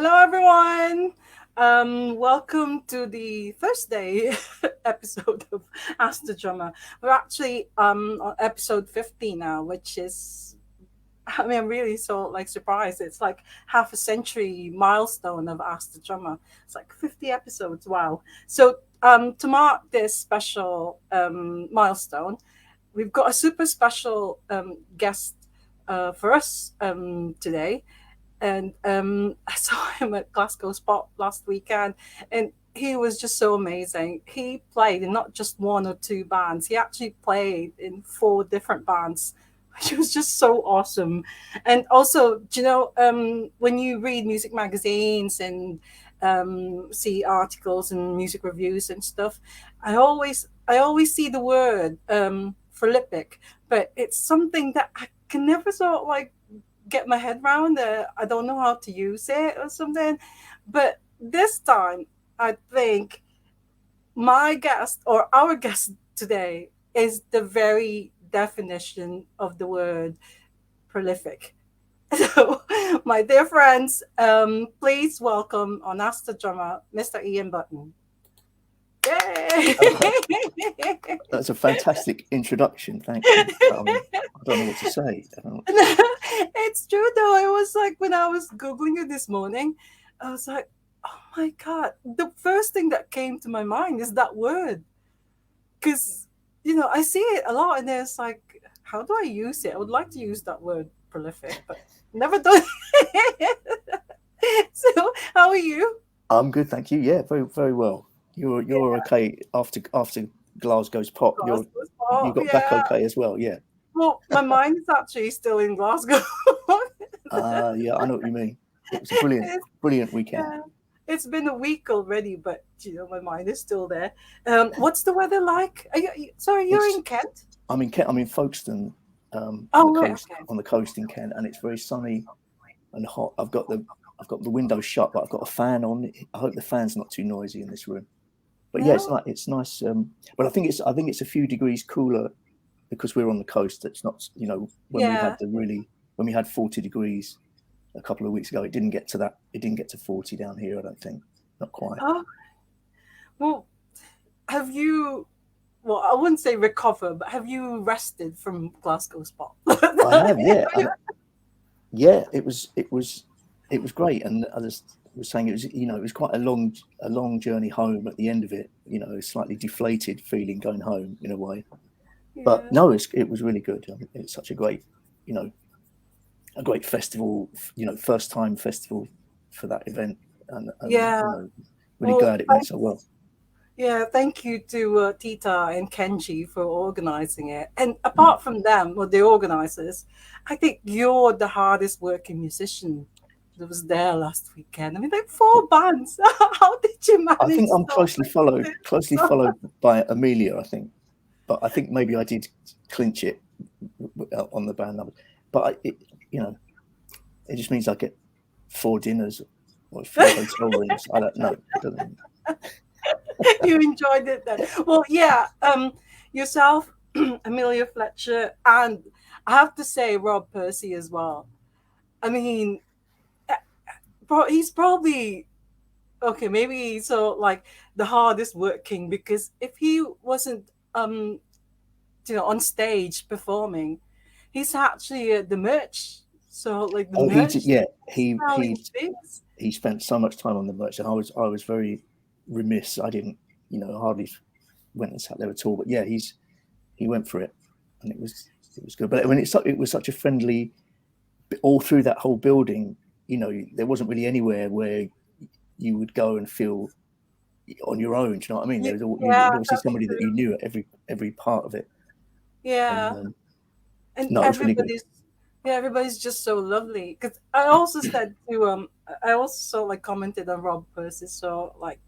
Hello, everyone. Welcome to the Thursday episode of Ask the Drummer. We're actually on episode 50 now, which is, I mean, I'm really so like surprised. It's like half a century milestone of Ask the Drummer. It's like 50 episodes. Wow. So to mark this special milestone, we've got a super special guest for us today. And I saw him at Glasgow Spot last weekend, and he was just so amazing. He played in not just one or two bands; he actually played in four different bands, which was just so awesome. And also, when you read music magazines and see articles and music reviews and stuff, I always see the word prolific, but it's something that I can never sort of like get my head around. I don't know how to use it or something. But this time, I think my guest or our guest today is the very definition of the word prolific. So, my dear friends, please welcome on Ask the Drummer, Mr. Ian Button. Yay! That's a fantastic introduction. Thank you. I don't know what to say. It's true though. I was like, when I was Googling it this morning, I was like, oh my God. The first thing that came to my mind is that word. Because, I see it a lot and it's like, how do I use it? I would like to use that word prolific, but never done it. So, how are you? I'm good, thank you. Yeah, very very well. You're okay after Glasgow's pop. You got back Yeah. okay as well. Yeah. Well, my mind is actually still in Glasgow. Yeah, I know what you mean. It was a brilliant weekend. Yeah. It's been a week already, but my mind is still there. What's the weather like? Sorry, you're in Kent? I'm in Kent. I'm in Folkestone, on Oh, the right, coast, okay. on the coast in Kent, and it's very sunny and hot. I've got the windows shut, but I've got a fan on. I hope the fan's not too noisy in this room. But yeah, No? it's nice. But I think it's a few degrees cooler because we're on the coast. It's not, Yeah. when we had 40 degrees a couple of weeks ago, it didn't get to that. It didn't get to 40 down here. I don't think, not quite. Oh, well, have you, well, I wouldn't say recover, but have you rested from Glasgow Spot? I have, yeah, and yeah, it was great, and I just was saying it was quite a long journey home at the end of it. A slightly deflated feeling going home in a way, but Yeah. no, it was really good. I mean, it's such you know, a great festival. First time festival for that event, and Yeah. really Well, glad it went so well. yeah, thank you to Tita and Kenji for organizing it. And Mm. apart from them, or the organizers, I think you're the hardest working musician that was there last weekend. I mean, like four bands. How did you I manage think I'm so closely much? followed by Amelia. I think, but I think maybe I did clinch it on the band numbers. But it just means I get 4 dinners or 4 hotel rooms. I don't know. It doesn't. You enjoyed it then. Well, yeah, yourself, Amelia Fletcher, and I have to say Rob Percy as well. I mean, he's probably okay, maybe he's so like the hardest working because if he wasn't on stage performing, he's actually the merch. So like the Oh, merch yeah. selling things. He spent so much time on the merch, and I was very remiss. I didn't, hardly went and sat there at all. But yeah, he went for it, and it was good. But when it was such a friendly, all through that whole building. There wasn't really anywhere where you would go and feel on your own. Do you know what I mean? There was Yeah, obviously that's somebody that true. you knew at every part of it, and Yeah, and no, it was really good. everybody's just so lovely. Because I also said to I also saw like commented on Rob Percy's so like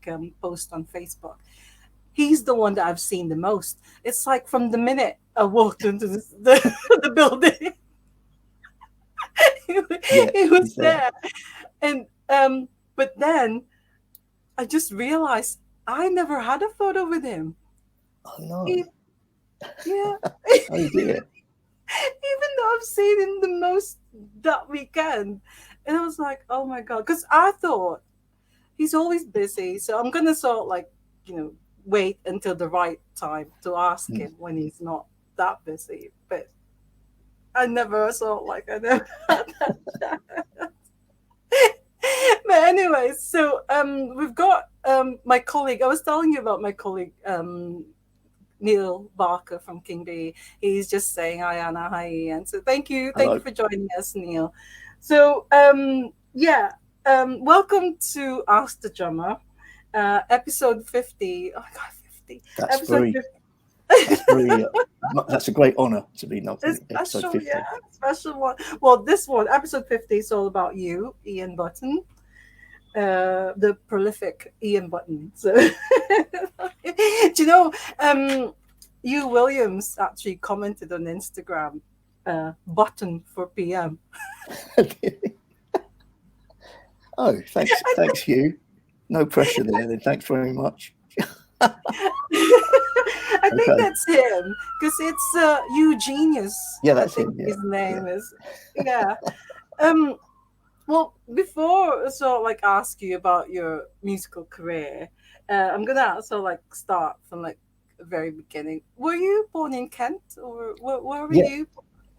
post on Facebook. He's the one that I've seen the most. It's like from the minute I walked into the building, he, Yeah, he was he's there. there. And but then I just realized I never had a photo with him. Oh no! He, yeah, Oh dear! even though I've seen him the most that weekend. And I was like, oh my God. Because I thought he's always busy. So I'm going to sort of like, wait until the right time to ask Mm. him when he's not that busy. But I never sort of like, I never had that chat. But anyway, so we've got my colleague. I was telling you about my colleague Neil Barker from King B. He's just saying hi Anna, hi Ian. So thank you Hello. for joining us, Neil. So yeah, welcome to Ask the Drummer, episode 50. Oh my God, 50. That's Episode very 50. that's very that's a great honour to be It's in episode special, yeah, 50. special one. Well, this one, episode 50, is all about you, Ian Button, the prolific Ian Button. So, do you know, Hugh Williams actually commented on Instagram, button for PM. Oh, thanks, Hugh. No pressure there. Then thanks very much. I think Okay. that's him because it's Eugenius. Yeah, I that's think him. Yeah, his yeah. name is. Yeah. Um. Well, before so like ask you about your musical career, I'm gonna also like start from like the very beginning. Were you born in Kent or where were Yeah. you?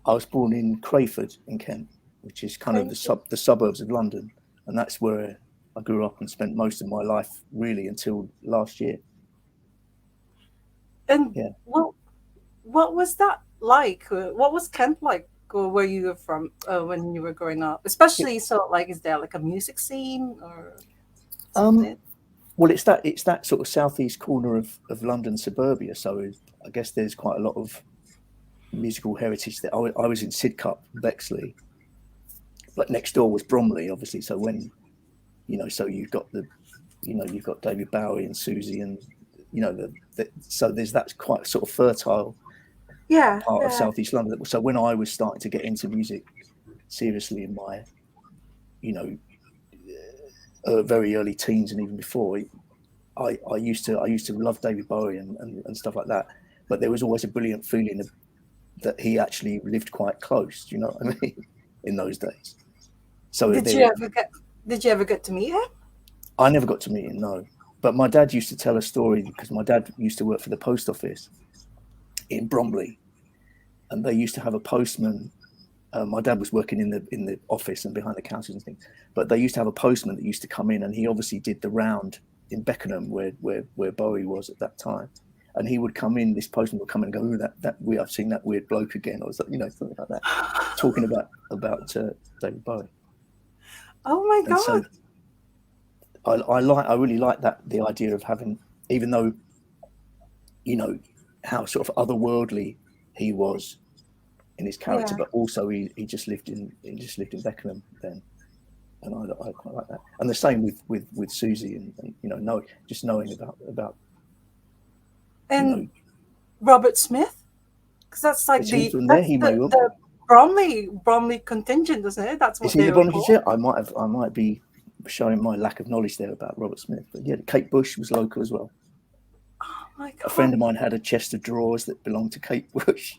I was born in Crayford in Kent, which is kind of Crazy. the suburbs of London, and that's where I grew up and spent most of my life really until last year. And Yeah. what was that like? What was Kent like? Or where you were from when you were growing up? Yeah. Especially so like, is there like a music scene or Um. something? Well, it's that sort of southeast corner of London suburbia. So I guess there's quite a lot of musical heritage there. I was in Sidcup, Bexley, but next door was Bromley, obviously. So when so you've got you've got David Bowie and Susie, and so there's that quite sort of fertile Yeah, part of yeah. southeast London. So when I was starting to get into music seriously in my you know very early teens and even before, I used to love David Bowie and stuff like that. But there was always a brilliant feeling that he actually lived quite close. Do you know what I mean? In those days, so Did there you was. ever get did you ever get to meet him? I never got to meet him, no. But my dad used to tell a story because my dad used to work for the post office in Bromley, and they used to have a postman. My dad was working in the office and behind the counters and things, but they used to have a postman that used to come in, and he obviously did the round in Beckenham where Bowie was at that time. And he would come in. This postman would come in and go, "Oh, I've seen that weird bloke again," or something like that, talking about David Bowie. Oh my And God. so I really like that, the idea of having, even though you know how sort of otherworldly he was in his character, Yeah. but also he just lived in Beckenham then, and I quite like that. And the same with Susie, and just knowing about you And know Robert Smith? Because that's like is he the from there? that's He may well. the Bromley contingent, isn't it? That's Is what he they the were Bromley? called. I might be showing my lack of knowledge there about Robert Smith, but yeah, Kate Bush was local as well. Oh my A friend God. of mine had a chest of drawers that belonged to Kate Bush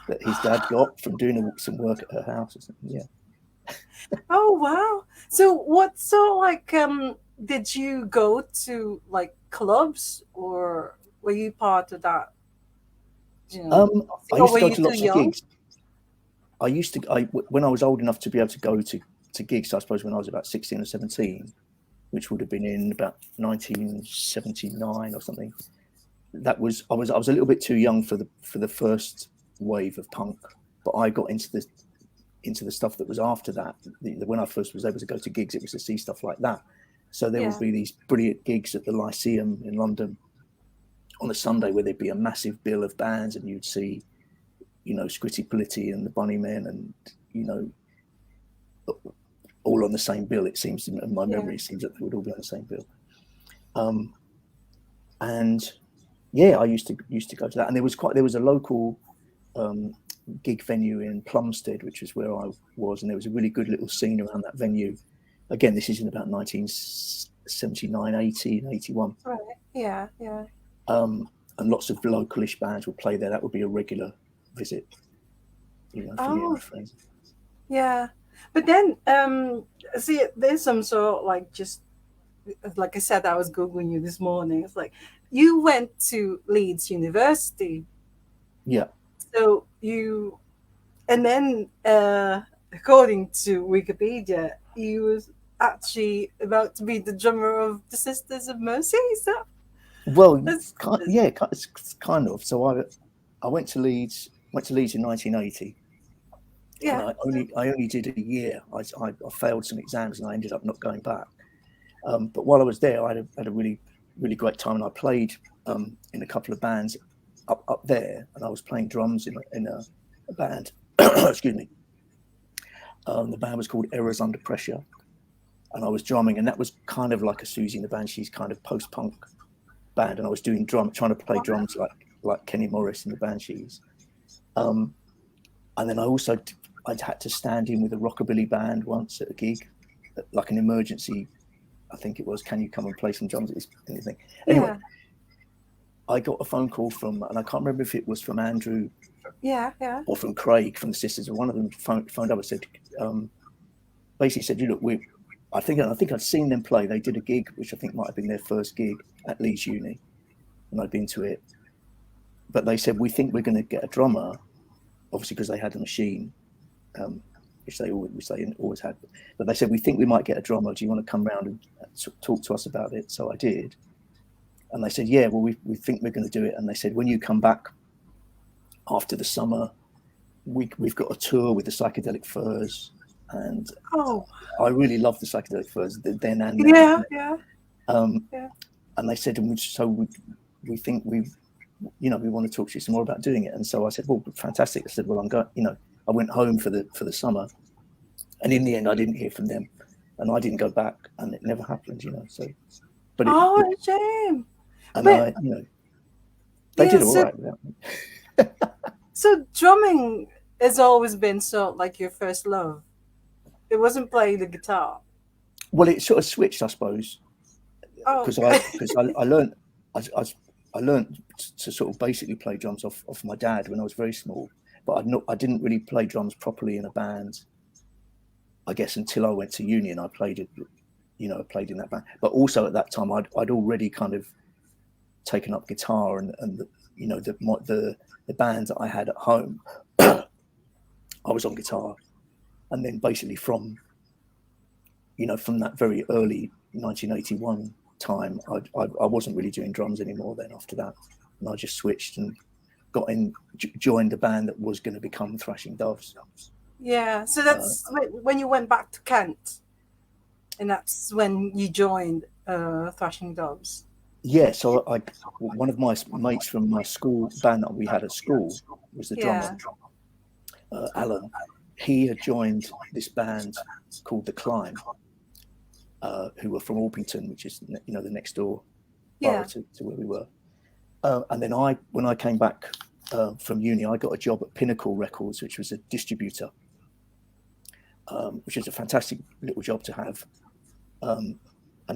that his dad got from doing some work at her house or something. Yeah. Oh wow. So what so like did you go to like clubs or were you part of that, you know, I or used were to go you to too lots of young? gigs. When I was old enough to be able to go to gigs, I suppose when I was about 16 or 17, which would have been in about 1979 or something. I was a little bit too young for the first wave of punk, but I got into the stuff that was after that. When I first was able to go to gigs, it was to see stuff like that. So there would Yeah. be these brilliant gigs at the Lyceum in London on a Sunday where there'd be a massive bill of bands, and you'd see Scritti Politti and the Bunnymen, and you know all on the same bill. It seems, in my Yeah. memory, it seems that they would all be on the same bill. Um, and yeah, I used to go to that, and there was a local um, gig venue in Plumstead, which is where I was, and there was a really good little scene around that venue. Again, this is in about 1979, 80, and 81. Right. Yeah, yeah. And lots of localish bands would play there. That would be a regular visit, for me and Oh, my friends. yeah. But then, see, there's some sort of like just like I said, I was googling you this morning. It's like you went to Leeds University, Yeah. so you, and then according to Wikipedia, you was actually about to be the drummer of the Sisters of Mercy. Is that Well, that's yeah, it's kind of. So I went to Leeds in 1980, and yeah, I only did a year. I failed some exams and I ended up not going back. But while I was there, I had a really great time, and I played in a couple of bands up there, and I was playing drums in a band. Excuse me. The band was called Errors Under Pressure, and I was drumming, and that was kind of like a Susie and the Banshees kind of post punk band, and I was doing trying to play drums like Kenny Morris and the Banshees. Um, and then I had to stand in with a rockabilly band once at a gig, like an emergency. I think it was, can you come and play some drums at this anything? Anyway, yeah, I got a phone call from, and I can't remember if it was from Andrew yeah. or from Craig from the Sisters, and one of them phoned up and said, basically said, you look, I think I'd seen them play. They did a gig, which I think might have been their first gig at Leeds Uni, and I'd been to it. But they said, we think we're going to get a drummer, obviously because they had a machine, which they always had. But they said, we think we might get a drummer. Do you want to come round and talk to us about it? So I did. And they said, yeah, well, we think we're going to do it. And they said, when you come back after the summer, we've got a tour with the Psychedelic Furs. And Oh, I really love the Psychedelic Furs then and yeah, now. yeah, Um, yeah. and they said, we think we want to talk to you some more about doing it. And so I said, well, fantastic. I said, well, I'm going, I went home for the summer, and in the end, I didn't hear from them, and I didn't go back, and it never happened. So, but Oh, shame. and But they yeah, did all right without me. so drumming has always been sort of like your first love. It wasn't playing the guitar. Well, it sort of switched, I suppose, Oh, because okay. I learned I learned to sort of basically play drums off my dad when I was very small, but I didn't really play drums properly in a band, I guess, until I went to uni, and I played it, I played in that band. But also at that time, I'd already kind of taken up guitar, and the band that I had at home, I was on guitar, and then basically from that very early 1981 time, I wasn't really doing drums anymore. Then after that, and I just switched and joined a band that was going to become Thrashing Doves. Yeah. So Uh, that's when you went back to Kent, and that's when you joined Thrashing Doves. yeah, so one of my mates from my school band that we had at school was the drummer, Yeah. Alan. He had joined this band called The Climb, who were from Orpington, which is the next door borough Yeah. to where we were. And then when I came back from uni, I got a job at Pinnacle Records, which was a distributor, which is a fantastic little job to have. And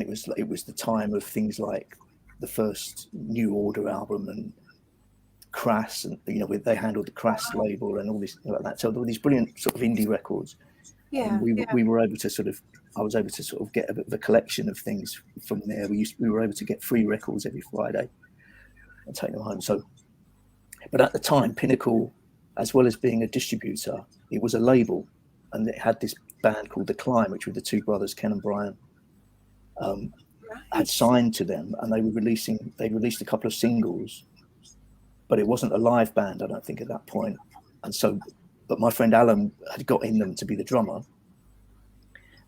it was the time of things like the first New Order album and Crass, and they handled the Crass label and all this like that. So there were these brilliant sort of indie records, and Yeah. we were able to I was able to sort of get a bit of a collection of things from there. We were able to get free records every Friday and take them home. So, but at the time, Pinnacle, as well as being a distributor, it was a label, and it had this band called The Climb, which were the two brothers, Ken and Brian, had Nice. signed to them, and they released a couple of singles, but it wasn't a live band, I don't think, at that point. And so, but my friend Alan had got in them to be the drummer,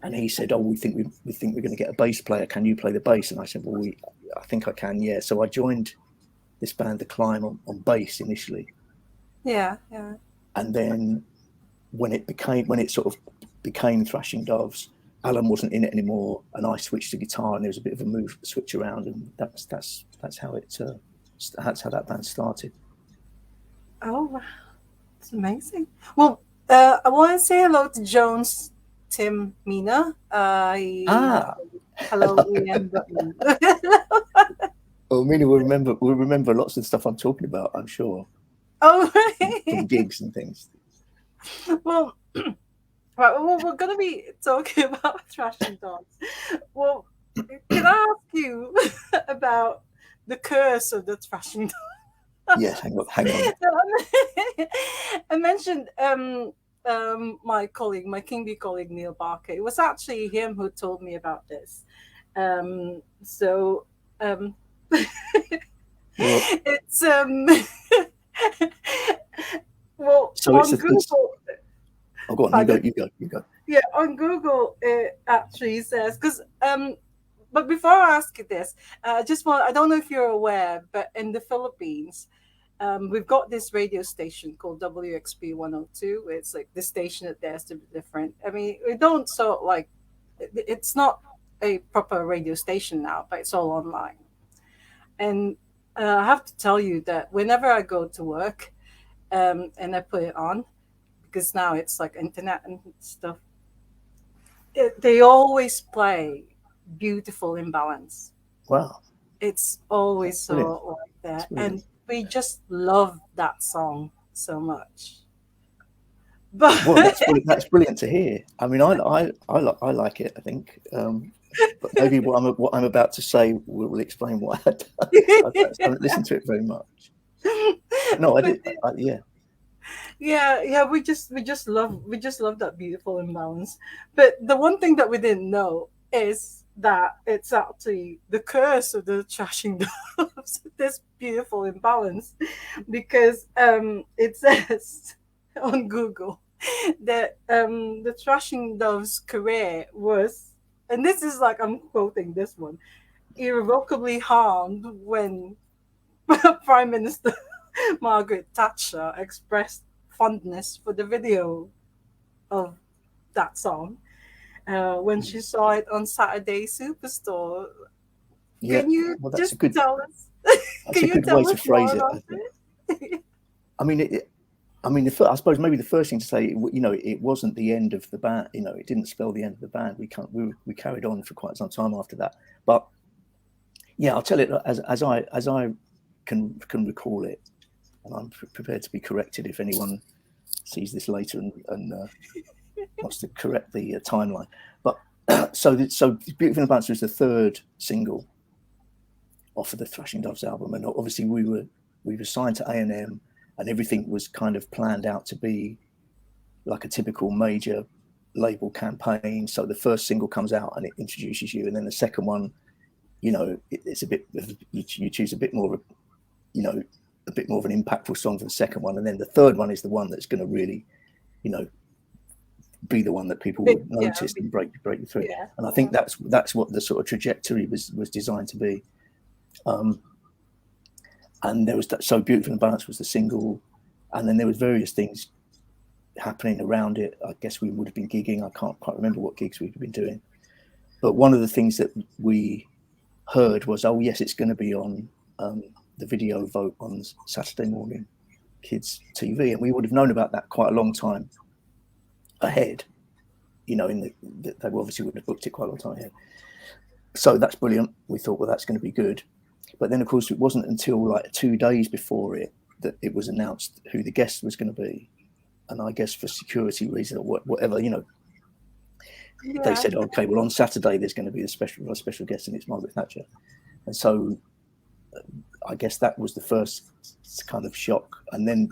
and he said, "Oh, we think we're going to get a bass player. Can you play the bass?" And I said, "Well, I think I can, yeah." So I joined this band, The Climb, on bass initially, Yeah. Yeah. and then when it sort of became Thrashing Doves, Alan wasn't in it anymore, and I switched to guitar, and there was a bit of a switch around, and that's how that band started. Oh, wow. It's amazing. Well, I want to say hello to Jones, Tim, Mina. Ah, Hello, Ian. well, Mina will remember lots of the stuff I'm talking about, I'm sure, Oh, from gigs and things. well, Right, well, we're gonna be talking about trashing dogs. Well, can I ask you about the curse of the trashing Yes, hang on. I mentioned my colleague, my Kingby colleague Neil Barker. It was actually him who told me about this. So um, Well, it's well so on it's. Google. Oh, go on. You go. Pardon? You go. You go. Yeah, on Google it actually says because but before I ask you this, I don't know if you're aware, but in the Philippines, we've got this radio station called WXP 102. It's like the station that dares to be different. I mean, we don't so like it's not a proper radio station now, but it's all online. And I have to tell you that whenever I go to work and I put it on, because now it's like internet and stuff, they always play Beautiful Imbalance. Wow, It's always that's brilliant. so like That's that. brilliant. And we just love that song so much. But Well, that's brilliant. That's brilliant to hear. I mean, I like it. I think, but maybe what I'm about to say will explain why I don't listen to it very much. But no, I but did. Yeah, yeah, we just love that Beautiful Imbalance. But the one thing that we didn't know is that it's actually the curse of the trashing doves, this Beautiful Imbalance, because it says on Google that the trashing dove's career was, and this is like I'm quoting this one, irrevocably harmed when Prime Minister Margaret Thatcher expressed fondness for the video of that song when she saw it on Saturday Superstore. yeah. Can you Well, just tell us? that's Can a you good way tell to us more phrase it. I about think. it? I mean, I mean, I suppose maybe the first thing to say, it wasn't the end of the band. It didn't spell the end of the band. We carried on for quite some time after that. But yeah, I'll tell it as I can recall it, and I'm prepared to be corrected if anyone sees this later and wants to correct the timeline. But so Beautiful Advance was the third single off of the Thrashing Doves album, and obviously we were signed to A&M, and everything was kind of planned out to be like a typical major label campaign. So the first single comes out and it introduces you, and then the second one, it's a bit, you choose a bit more of a bit more of an impactful song for the second one, and then the third one is the one that's going to really, you know, be the one that people Big, would yeah, notice big, and break you through. yeah, And I think yeah. that's what the sort of trajectory was designed to be. Um, and there was that So Beautiful and Balanced was the single, and then there was various things happening around it. I guess we would have been gigging. I can't quite remember what gigs we'd been doing, but one of the things that we heard was, oh yes, it's going to be on the video vote on Saturday morning kids TV, and we would have known about that quite a long time ahead. They obviously would have booked it quite a long time ahead. So that's brilliant. We thought, well, that's going to be good. But then, of course, it wasn't until like 2 days before it that it was announced who the guest was going to be. And I guess for security reasons or whatever, they Yeah. said, okay, well, on Saturday there's going to be a special guest, and it's Margaret Thatcher. And so I guess that was the first kind of shock. And then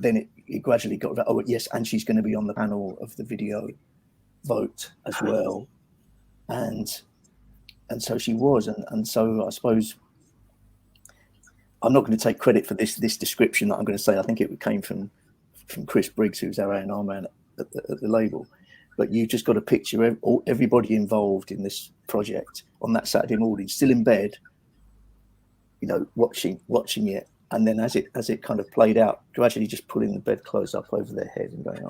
it gradually got, oh, yes, and she's going to be on the panel of the video vote as well. And so she was. And so I suppose I'm not going to take credit for this description that I'm going to say. I think it came from Chris Briggs, who's our A&R man at the label. But you just got to picture everybody involved in this project on that Saturday morning, still in bed, watching it, and then as it kind of played out, gradually just pulling the bedclothes up over their head and going,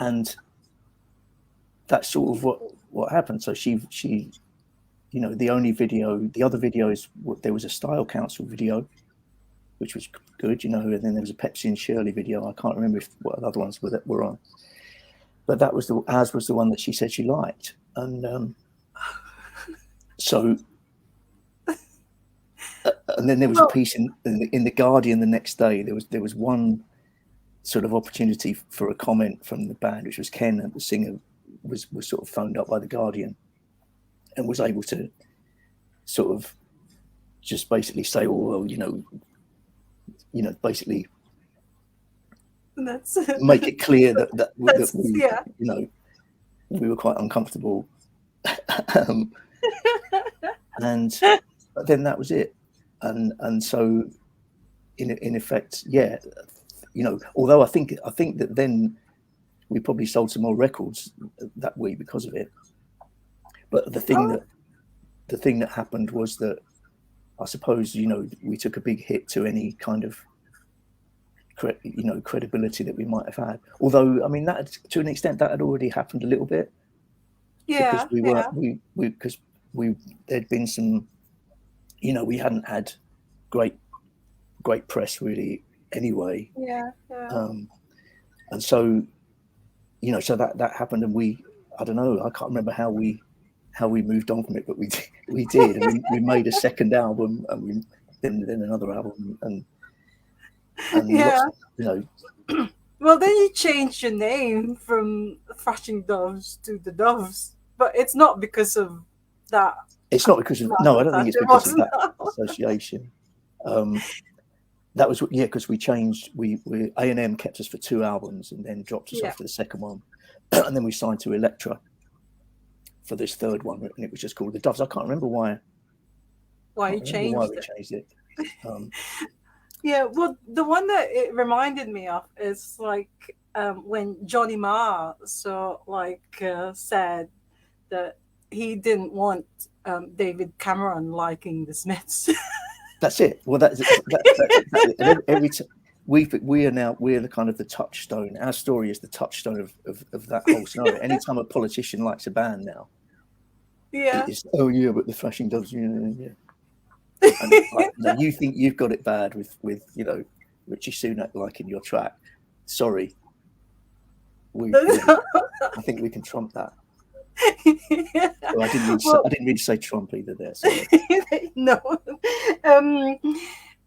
and that's sort of what happened. So she the other videos, there was a Style Council video, which was good, and then there was a Pepsi and Shirley video. I can't remember what other ones were on, but that was ours was the one that she said she liked. And so and then there was a piece in the Guardian the next day. There was one sort of opportunity for a comment from the band, which was Ken, and the singer was sort of phoned up by the Guardian and was able to sort of just basically say, oh well, basically That's make it clear that that's we, yeah. we were quite uncomfortable. um, and but then that was it. And so in effect, yeah, although I think that then we probably sold some more records that week because of it. But the thing that happened was that I suppose we took a big hit to any kind of credibility that we might have had. Although I mean that to an extent that had already happened a little bit, because Yeah, we yeah, weren't because there'd been some, we hadn't had great press really anyway. yeah, yeah. And so so that happened, and I don't know, I can't remember how we moved on from it, but we did, and we made a second album, and then another album, and Yeah. lots of, Well, then you changed your name from Thrashing Doves to the Doves, but it's not because of that. it's not because of, no, I don't think it's It because of wasn't. that association. That was, yeah, because we changed, we A&M kept us for 2 albums and then dropped us Yeah. after the second one. And then we signed to Elektra for this third one, and it was just called the Doves. I can't remember why Why you we changed it? changed it. Yeah, well, the one that it reminded me of is like when Johnny Marr said that he didn't want David Cameron liking the Smiths. That's it. Well, that's exactly. And every time we're the kind of the touchstone. Our story is the touchstone of that whole scenario. Anytime a politician likes a band now, Yeah. it's, oh yeah, but the Thrashing Doves, yeah. And you think you've got it bad with Richie Sunak liking your track. Sorry, I think we can trump that. Well, I didn't mean to say Trump either there. Sorry. No.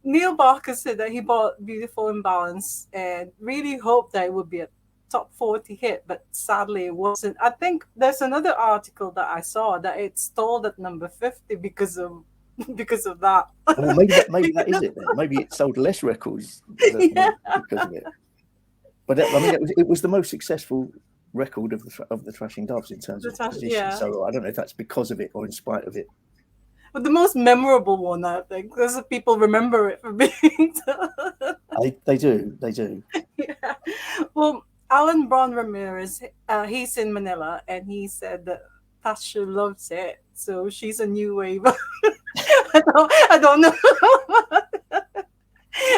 Neil Barker said that he bought Beautiful Imbalance and really hoped that it would be a top 40 hit, but sadly it wasn't. I think there's another article that I saw that it stalled at number 50 because of that. Well, maybe that is it then. Maybe it sold less records because of it. But I mean, it was the most successful record of the Thrashing Doves in terms of position. Yeah. So I don't know if that's because of it or in spite of it. But the most memorable one, I think, because people remember it for being. They do. Yeah. Well, Alan Braun Ramirez, he's in Manila, and he said that Tasha loves it, so she's a new wave. I don't know.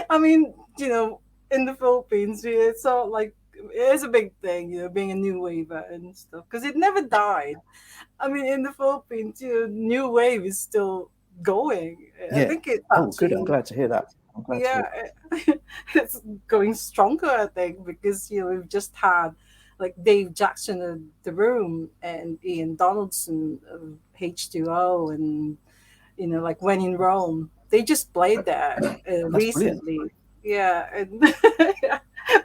I mean, in the Philippines, it's all like it is a big thing, being a new wave and stuff, because it never died. I mean, in the Philippines, new wave is still going. Yeah. I think it's good. I'm glad to hear that. It's going stronger, I think, because we've just had like Dave Jackson of The Room and Ian Donaldson of H2O, and like When in Rome. They just played that recently. Brilliant. Yeah, and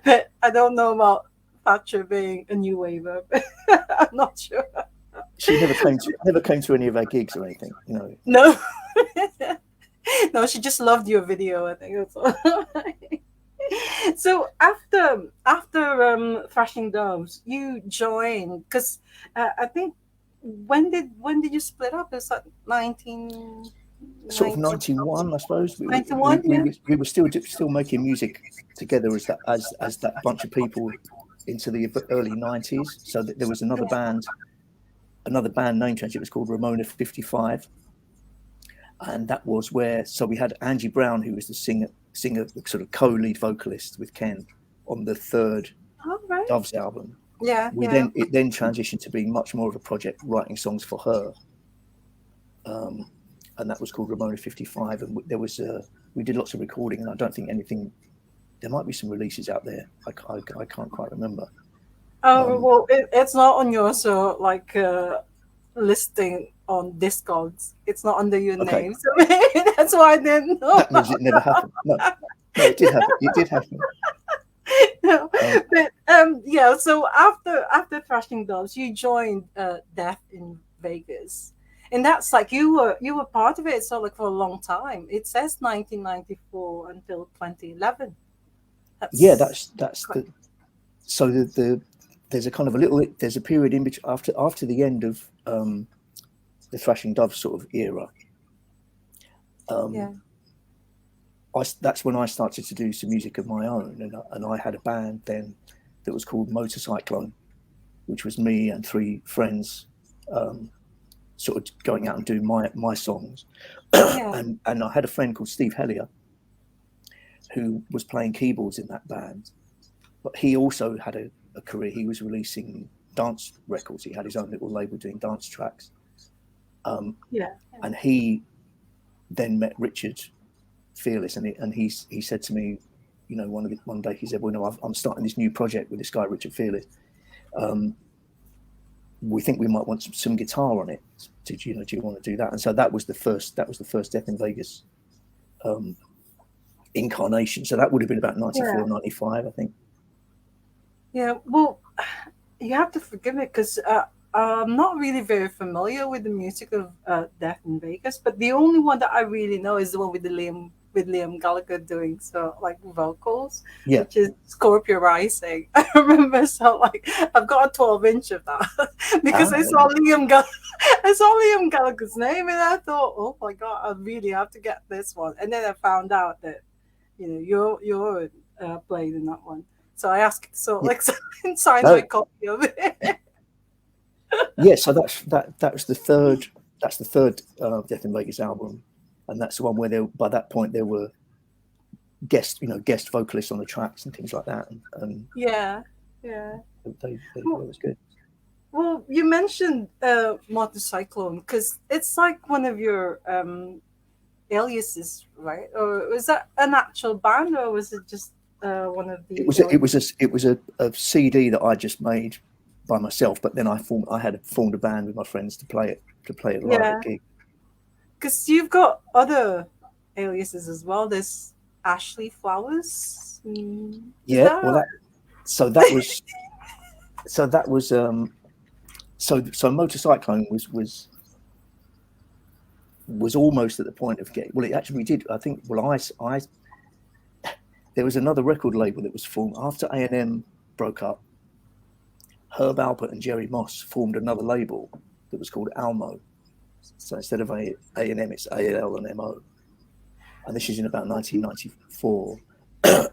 but I don't know about Thatcher being a new waver. I'm not sure. She never came to any of our gigs or anything, No. No, she just loved your video, I think that's all. So after Thrashing Doves, you joined, because I think when did you split up? Is that 19? Sort of 91, I suppose. 91, we were still making music together as that bunch of people into the early 90s. So there was another band name change. It was called Ramona 55, and that was where. So we had Angie Brown, who was the singer, the sort of co-lead vocalist with Ken on the third Doves album. Yeah. It then transitioned to being much more of a project, writing songs for her. And that was called Ramona 55, and there was we did lots of recording, and I don't think anything. There might be some releases out there. I can't quite remember. Oh well, it's not on your listing on Discogs. It's not under your name, so maybe that's why I didn't know. That means it never happened. No, it did happen. It did happen. No, Um, but yeah. So after Thrashing Doves, you joined Death in Vegas, and that's like you were part of it. So like for a long time. It says 1994 until 2011. yeah, That's that's quite, the so there's a kind of a little there's a period in between after the end of the Thrashing Dove sort of era. yeah, Um, that's when I started to do some music of my own, and I had a band then that was called Motorcyclone, which was me and three friends, um, sort of going out and doing my songs. yeah, And I had a friend called Steve Hellier who was playing keyboards in that band, but he also had a career. He was releasing dance records. He had his own little label doing dance tracks, um, yeah, and he then met Richard Fearless, and he said to me, you know, one day he said, well, no, I'm starting this new project with this guy Richard Fearless. Um, we think we might want some guitar on it. Do you want to do that? And so that was the first Death in Vegas um, incarnation. So that would have been about yeah, 94, 95, I think. yeah. Well, you have to forgive me because I'm not really very familiar with the music of Death in Vegas, but the only one that I really know is the one with Liam Gallagher doing so like vocals, Yeah. which is Scorpio Rising. I remember so like I've got a 12-inch of that because Ah, I saw Liam Gallagher's name and I thought, oh my god, I really have to get this one. And then I found out that you're playing in that one. So I asked so yeah. like sign my No, copy of it. yeah. So that's the third Death in Vegas album, and that's the one where by that point there were guest vocalists on the tracks and things like that, and Yeah, yeah. it Well, was good. well, you mentioned Motorcyclone because it's like one of your aliases, right? Or was that an actual band, or was it just one of It the was a, it aliases? was a it was a CD that I just made by myself, but then I had formed a band with my friends to play it live at Yeah, gigs. because you've got other aliases as well. There's Ashley Flowers. Is Yeah, well, that so that was so that was so Motorcyclone was almost at the point of getting, well, it actually did, I think. Well, I there was another record label that was formed after A&M broke up. Herb Alpert and Jerry Moss formed another label that was called Almo. So instead of A&M, it's AL and MO. And this is in about 1994.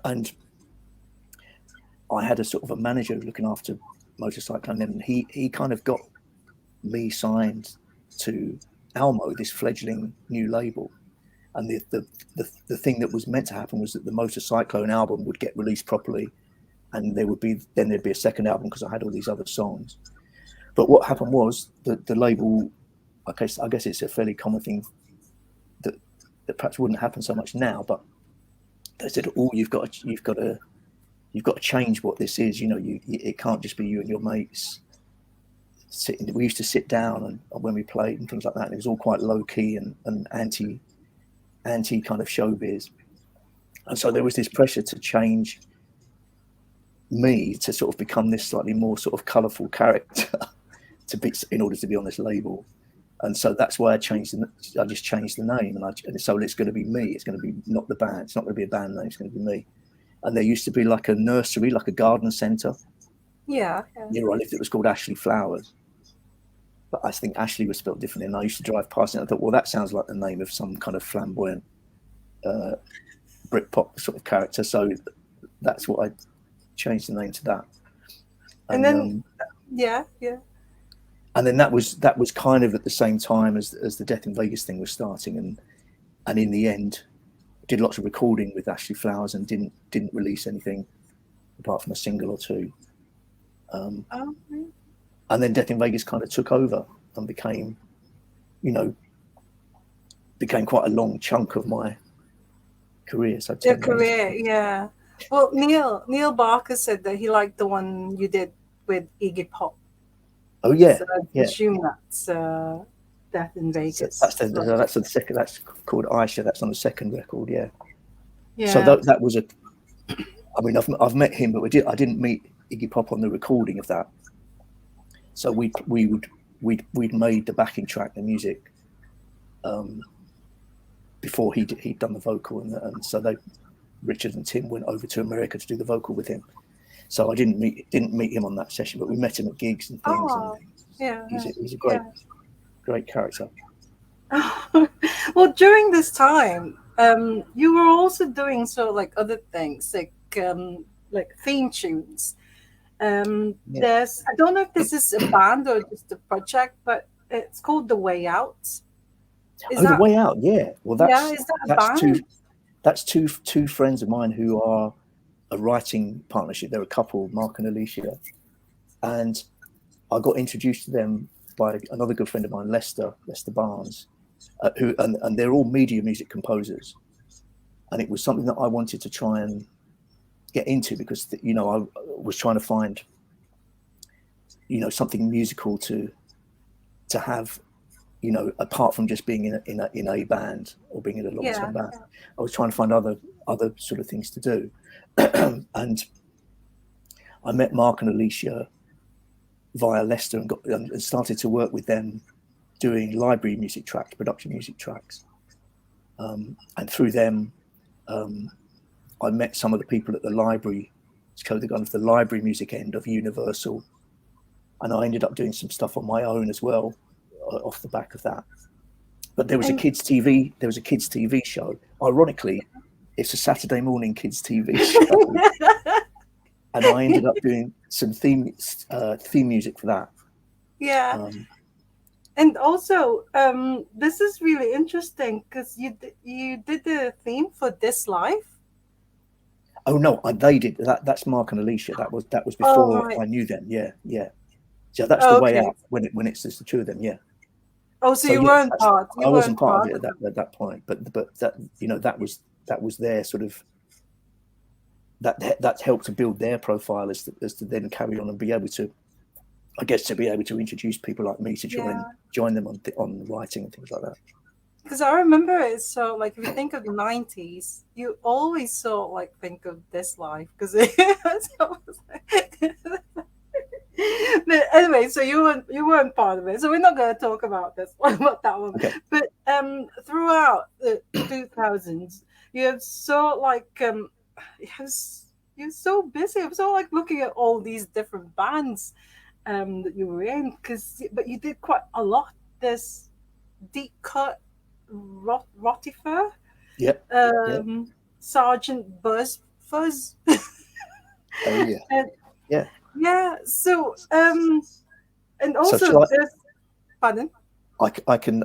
And I had a sort of a manager looking after Motorcyclone, and he kind of got me signed to Almo, this fledgling new label. And the thing that was meant to happen was that the Motorcyclone album would get released properly, and there'd be a second album because I had all these other songs. But what happened was that the label, I guess it's a fairly common thing that perhaps wouldn't happen so much now, but they said, "Oh, you've got to change what this is. It can't just be you and your mates sitting." We used to sit down and when we played and things like that, and it was all quite low key and anti kind of showbiz. And so there was this pressure to change me to sort of become this slightly more sort of colourful character to be in order to be on this label. And so that's why I just changed the name, and so it's going to be me. It's going to be not the band. It's not going to be a band name. It's going to be me. And there used to be like a nursery, like a garden centre yeah, yeah. near where I lived. It was called Ashley Flowers, but I think Ashley was spelled differently. And I used to drive past it, and I thought, well, that sounds like the name of some kind of flamboyant uh, Britpop sort of character. So that's what I changed the name to that. And And then yeah, yeah, and then that was kind of at the same time as the Death in Vegas thing was starting, and in the end, did lots of recording with Ashley Flowers and didn't release anything apart from a single or two. Um, um, and then Death in Vegas kind of took over and you know, became quite a long chunk of my career. So your 10 years. career, yeah. Well, Neil Barker said that he liked the one you did with Iggy Pop. Oh yeah, So I yeah. assume that's Death in So Vegas. So, that's the second. That's called Aisha. That's on the second record. Yeah. So yeah. that was a I mean, I've met him, but I didn't meet Iggy Pop on the recording of that. So we'd made the backing track, the music, um, before he'd done the vocal, and so Richard and Tim went over to America to do the vocal with him. So I didn't meet him on that session, but we met him at gigs and things, and Oh, yeah, he's a yeah. great character. Well, during this time, you were also doing sort of like other things, like theme tunes. Yeah. There's I don't know if this is a band or just a project, but it's called The Way Out. Is Oh, The that Way Out. Yeah. Well, yeah? Is that a that's two band? that's two friends of mine who are a writing partnership. They're a couple, Mark and Alicia, and I got introduced to them by another good friend of mine, Lester Barnes, who and they're all media music composers, and it was something that I wanted to try and get into because I was trying to find something musical to have, apart from just being in a band or being in a long Yeah, term band. I was trying to find other sort of things to do, and I met Mark and Alicia via Leicester and started to work with them doing library music tracks, production music tracks, and through them, I met some of the people at the library, the kind of the library music end of Universal, and I ended up doing some stuff on my own as well, off the back of that. But there was a and kids TV. There was a kids TV show. Ironically, it's a Saturday morning kids TV show, and I ended up doing some theme music for that. yeah, Um, and also, this is really interesting because you did the theme for This Life. oh no, they did that. That's Mark and Alicia. That was Oh before right. I knew them. Yeah, yeah. So that's The Way Okay. Out when it's just the two of them. Yeah. Oh, so So you yeah, weren't part. I You wasn't weren't part of part it of it. at that point, but that that was their sort of that helped to build their profile as to then carry on and be able to, I guess, to be able to introduce people like me to Yeah. join them on writing and things like that. Because I remember it, so like if you think of the 90s, you always sort of like think of This Life because it's always like but anyway, so you weren't part of it, so we're not going to talk about this one about that one. Okay. But throughout the 2000s, you have so like it was you're so busy. I'm so like looking at all these different bands that you were in, because but you did quite a lot. There's Deep Cut, Rotifer, Yep. Yep. Sergeant Buzz Fuzz. Oh yeah. And Yeah. yeah, so and So also shall there's pardon. I can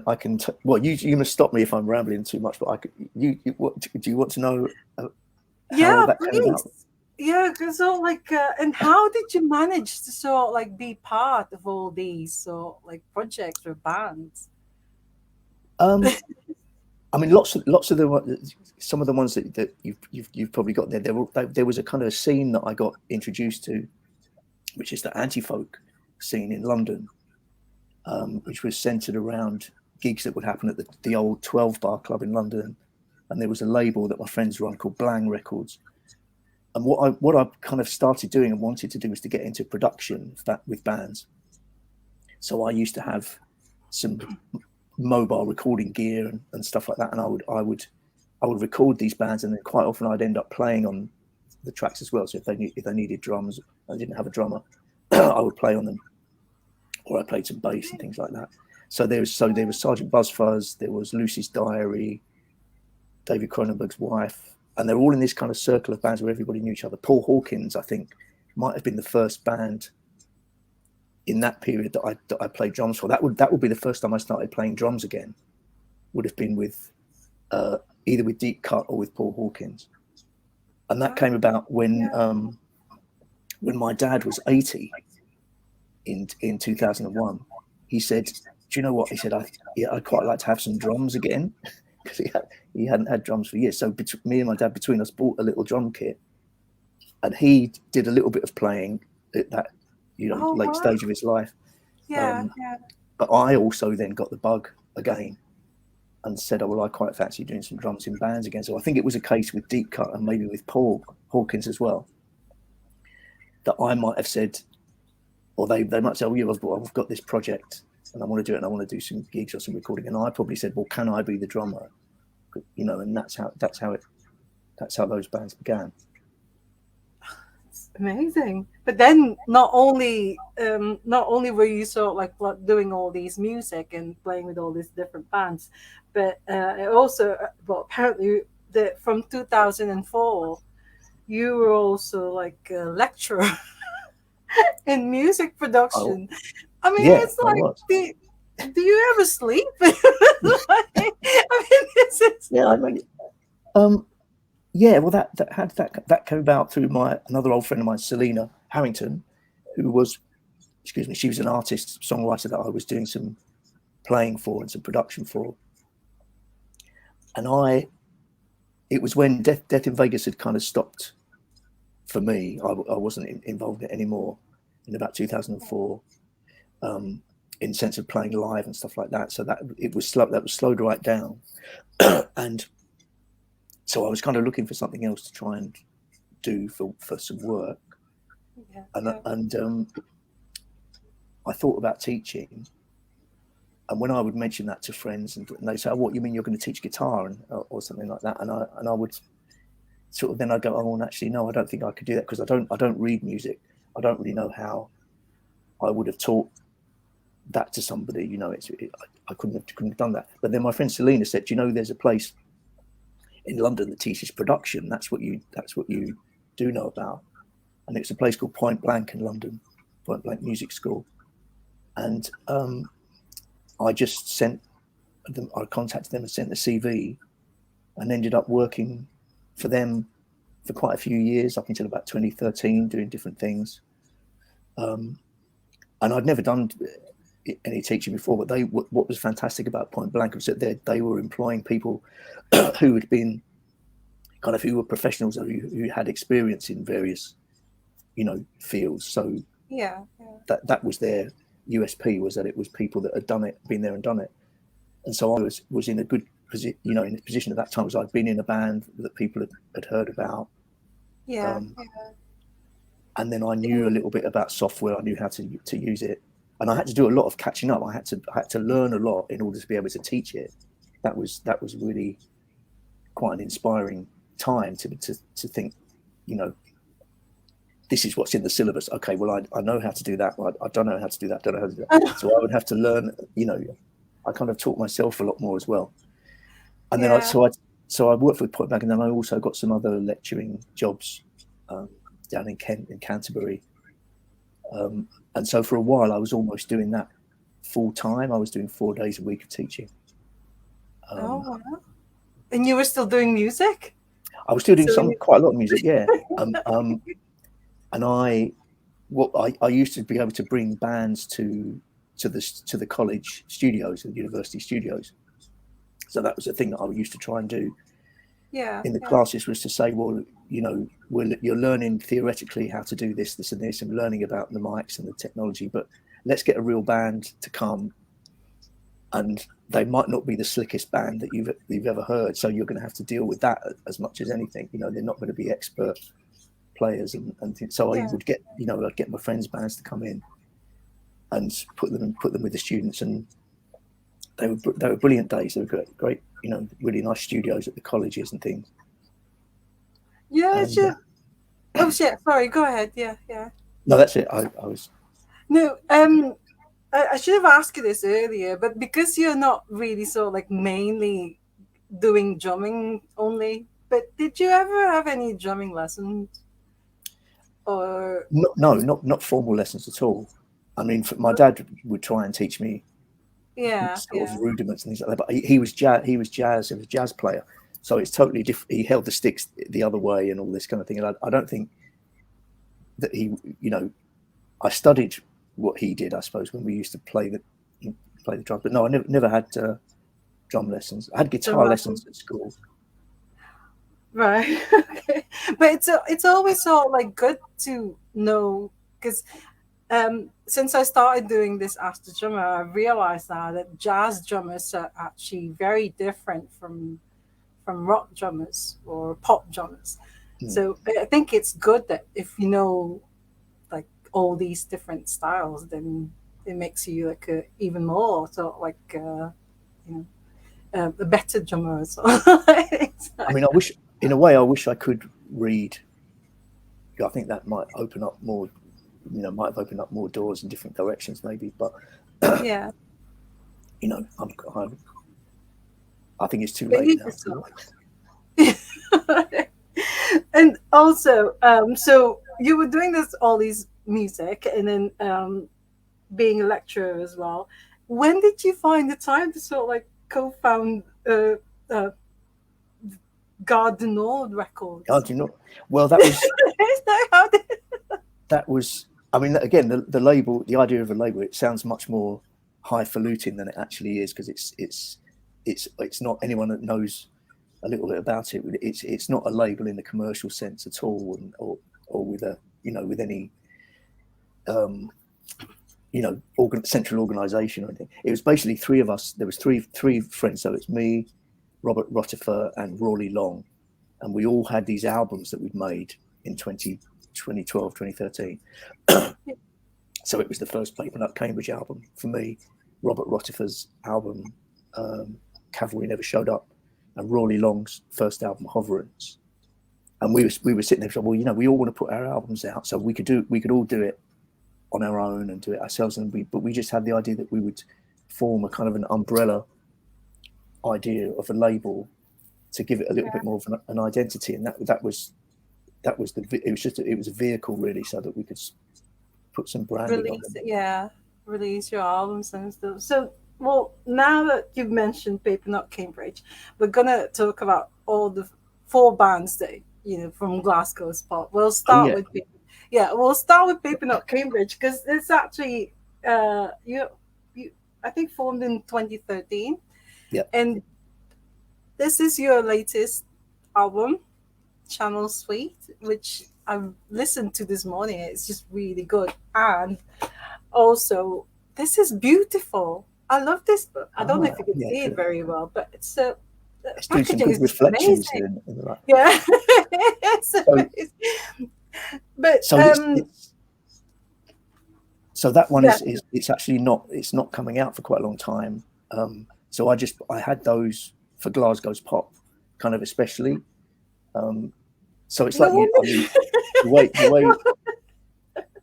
well, you must stop me if I'm rambling too much, but I could, what do you want to know, how Yeah, that came about? please. Yeah, 'cause so like and how did you manage to sort of like be part of all these so like projects or bands? Um, I mean, lots of the some of the ones that you've probably got there. There was a kind of a scene that I got introduced to, which is the anti-folk scene in London, which was centered around gigs that would happen at the old 12 Bar Club in London, and there was a label that my friends run called Blang Records. And what I kind of started doing and wanted to do was to get into production with bands. So I used to have some mobile recording gear and stuff like that, and I would record these bands, and then quite often I'd end up playing on the tracks as well. So if they needed drums, I didn't have a drummer, I would play on them, or I played some bass and things like that. So there was Sergeant Buzzfuzz, there was Lucy's Diary, David Cronenberg's Wife, and they're all in this kind of circle of bands where everybody knew each other. Paul Hawkins, I think, might have been the first band in that period that I played drums for. That would be the first time I started playing drums again. Would have been with either with Deep Cut or with Paul Hawkins, and that came about when my dad was 80 in 2001. He said, "Do you know what?" He said, I'd quite like to have some drums again." Because he hadn't had drums for years. So me and my dad, between us, bought a little drum kit, and he did a little bit of playing at that Oh late wow. stage of his life. Yeah, yeah. But I also then got the bug again, and said, "Oh well, I quite fancy doing some drums in bands again." So I think it was a case with Deep Cut and maybe with Paul Hawkins as well, that I might have said, or they might say, "Oh, yeah, I've got this project and I want to do it, and I want to do some gigs or some recording." And I probably said, "Well, can I be the drummer?" And that's how those bands began. It's amazing. But then not only were you sort of like doing all these music and playing with all these different bands, but it also well apparently from 2004 you were also like a lecturer in music I, production. I mean, yeah, it's I like was. do you ever sleep? Like, I mean, this is Yeah, I like mean, um, yeah. Well, that came about through my another old friend of mine, Selena Harrington, who was, excuse me, she was an artist songwriter that I was doing some playing for and some production for, and it was when Death in Vegas had kind of stopped for me. I wasn't involved in it anymore in about 2004, in sense of playing live and stuff like that. So that was slowed right down, and so I was kind of looking for something else to try and do for some work, yeah, and yeah, I thought about teaching. And when I would mention that to friends, and they say, "Oh, what you mean you're going to teach guitar and or something like that?" And I would sort of then I'd go, "Oh, and actually, no, I don't think I could do that because I don't read music. I don't really know how I would have taught that to somebody. I couldn't have done that." But then my friend Selena said, "There's a place in London that teaches production. That's what you do know about." And it's a place called Point Blank in London, Point Blank Music School. And I just I contacted them and sent the CV, and ended up working for them for quite a few years up until about 2013, doing different things. And I'd never done any teaching before, but what was fantastic about Point Blank was that they were employing people who had been who were professionals, who had experience in various fields. So yeah, yeah, that was their USP, was that it was people that had done it, been there and done it. And so I was in a good position, in a position at that time, was I'd been in a band that people had heard about. yeah, Um, and then I knew a little bit about software. I knew how to use it, and I had to do a lot of catching up. I had to learn a lot in order to be able to teach it. That was really quite an inspiring time to think, you know, this is what's in the syllabus. Okay, well, I know how to do that. I don't know how to do that. Don't know how to do that. So I would have to learn. I kind of taught myself a lot more as well. And then yeah. so I worked for Point Blank, and then I also got some other lecturing jobs down in Kent, in Canterbury. And so for a while, I was almost doing that full time. I was doing 4 days a week of teaching. Oh, wow. And you were still doing music? I was still doing So you, quite a lot of music, yeah. And I used to be able to bring bands to the college studios and university studios. So that was a thing that I used to try and do yeah, in the yeah, classes, was to say, well, you're learning theoretically how to do this and this, and learning about the mics and the technology, but let's get a real band to come, and they might not be the slickest band that you've ever heard. So you're going to have to deal with that as much as anything. They're not going to be expert players, and so I yeah, would I'd get my friends' bands to come in and put them with the students, and they were brilliant days. They were great, really nice studios at the colleges and things. yeah. It's And just, oh shit! Sorry, go ahead. Yeah, yeah. no, that's it. I was No, I should have asked you this earlier, but because you're not really so like mainly doing drumming only, but did you ever have any drumming lessons or? not formal lessons at all. I mean, my dad would try and teach me Yeah, sort of yeah, rudiments and things like that, but he was jazz. He was a jazz player, so it's totally different. He held the sticks the other way and all this kind of thing. And I don't think that I studied what he did, I suppose, when we used to play the drums. But no, I never had drum lessons. I had drum guitar lessons. lessons at school. Right. Okay. But it's always so like good to know because Since I started doing this as the drummer, I realized now that jazz drummers are actually very different from rock drummers or pop drummers. Mm. So I think it's good that if you know like all these different styles, then it makes you like a even more sort of like you know a better drummer as well. I mean, I wish, in a way, I wish I could read. I think that might open up more, might have opened up more doors in different directions, maybe. But Yeah, you know, I think it's too but late you now. just and also, so you were doing this all these music, and then being a lecturer as well. When did you find the time to sort of like co-found uh, Gardenord Oh, Records? do you know? Well, that was Is that how did- that was. I mean, again, the label, the idea of a label, it sounds much more highfalutin than it actually is, because it's not anyone that knows a little bit about it. It's not a label in the commercial sense at all, or with a with any um, central organisation or anything. It was basically three of us. There was three friends. So it's me, Robert Rottifer, and Rawley Long, and we all had these albums that we'd made in 2012, 2013. So it was the first Papernut Cambridge album for me, Robert Rottifer's album, Cavalry Never Showed Up, and Rawley Long's first album, Hoverance. And we were sitting there saying, well, we all want to put our albums out, so we could all do it on our own and do it ourselves. But we just had the idea that we would form a kind of an umbrella idea of a label to give it a little bit more of an identity, and that was it was a vehicle really, so that we could put some branding on release them. it? Yeah, release your albums and stuff. So, well, now that you've mentioned Papernut Cambridge, we're gonna talk about all the four bands that from Glasgow's pop. Oh yeah, We'll start with Papernut Cambridge because it's actually you I think formed in 2013, yeah. and this is your latest album, Channel Suite, which I've listened to this morning. It's just really good. And also, this is beautiful. I love this book. I don't know if you can Yeah. see it very well, but the It's doing some packaging good is just reflections amazing. in the. Yeah, it's So amazing. But so it's so that one yeah, is it's actually not coming out for quite a long time. So I had those for Glasgow's pop, kind of especially. So it's no like wonder. I mean, the way the way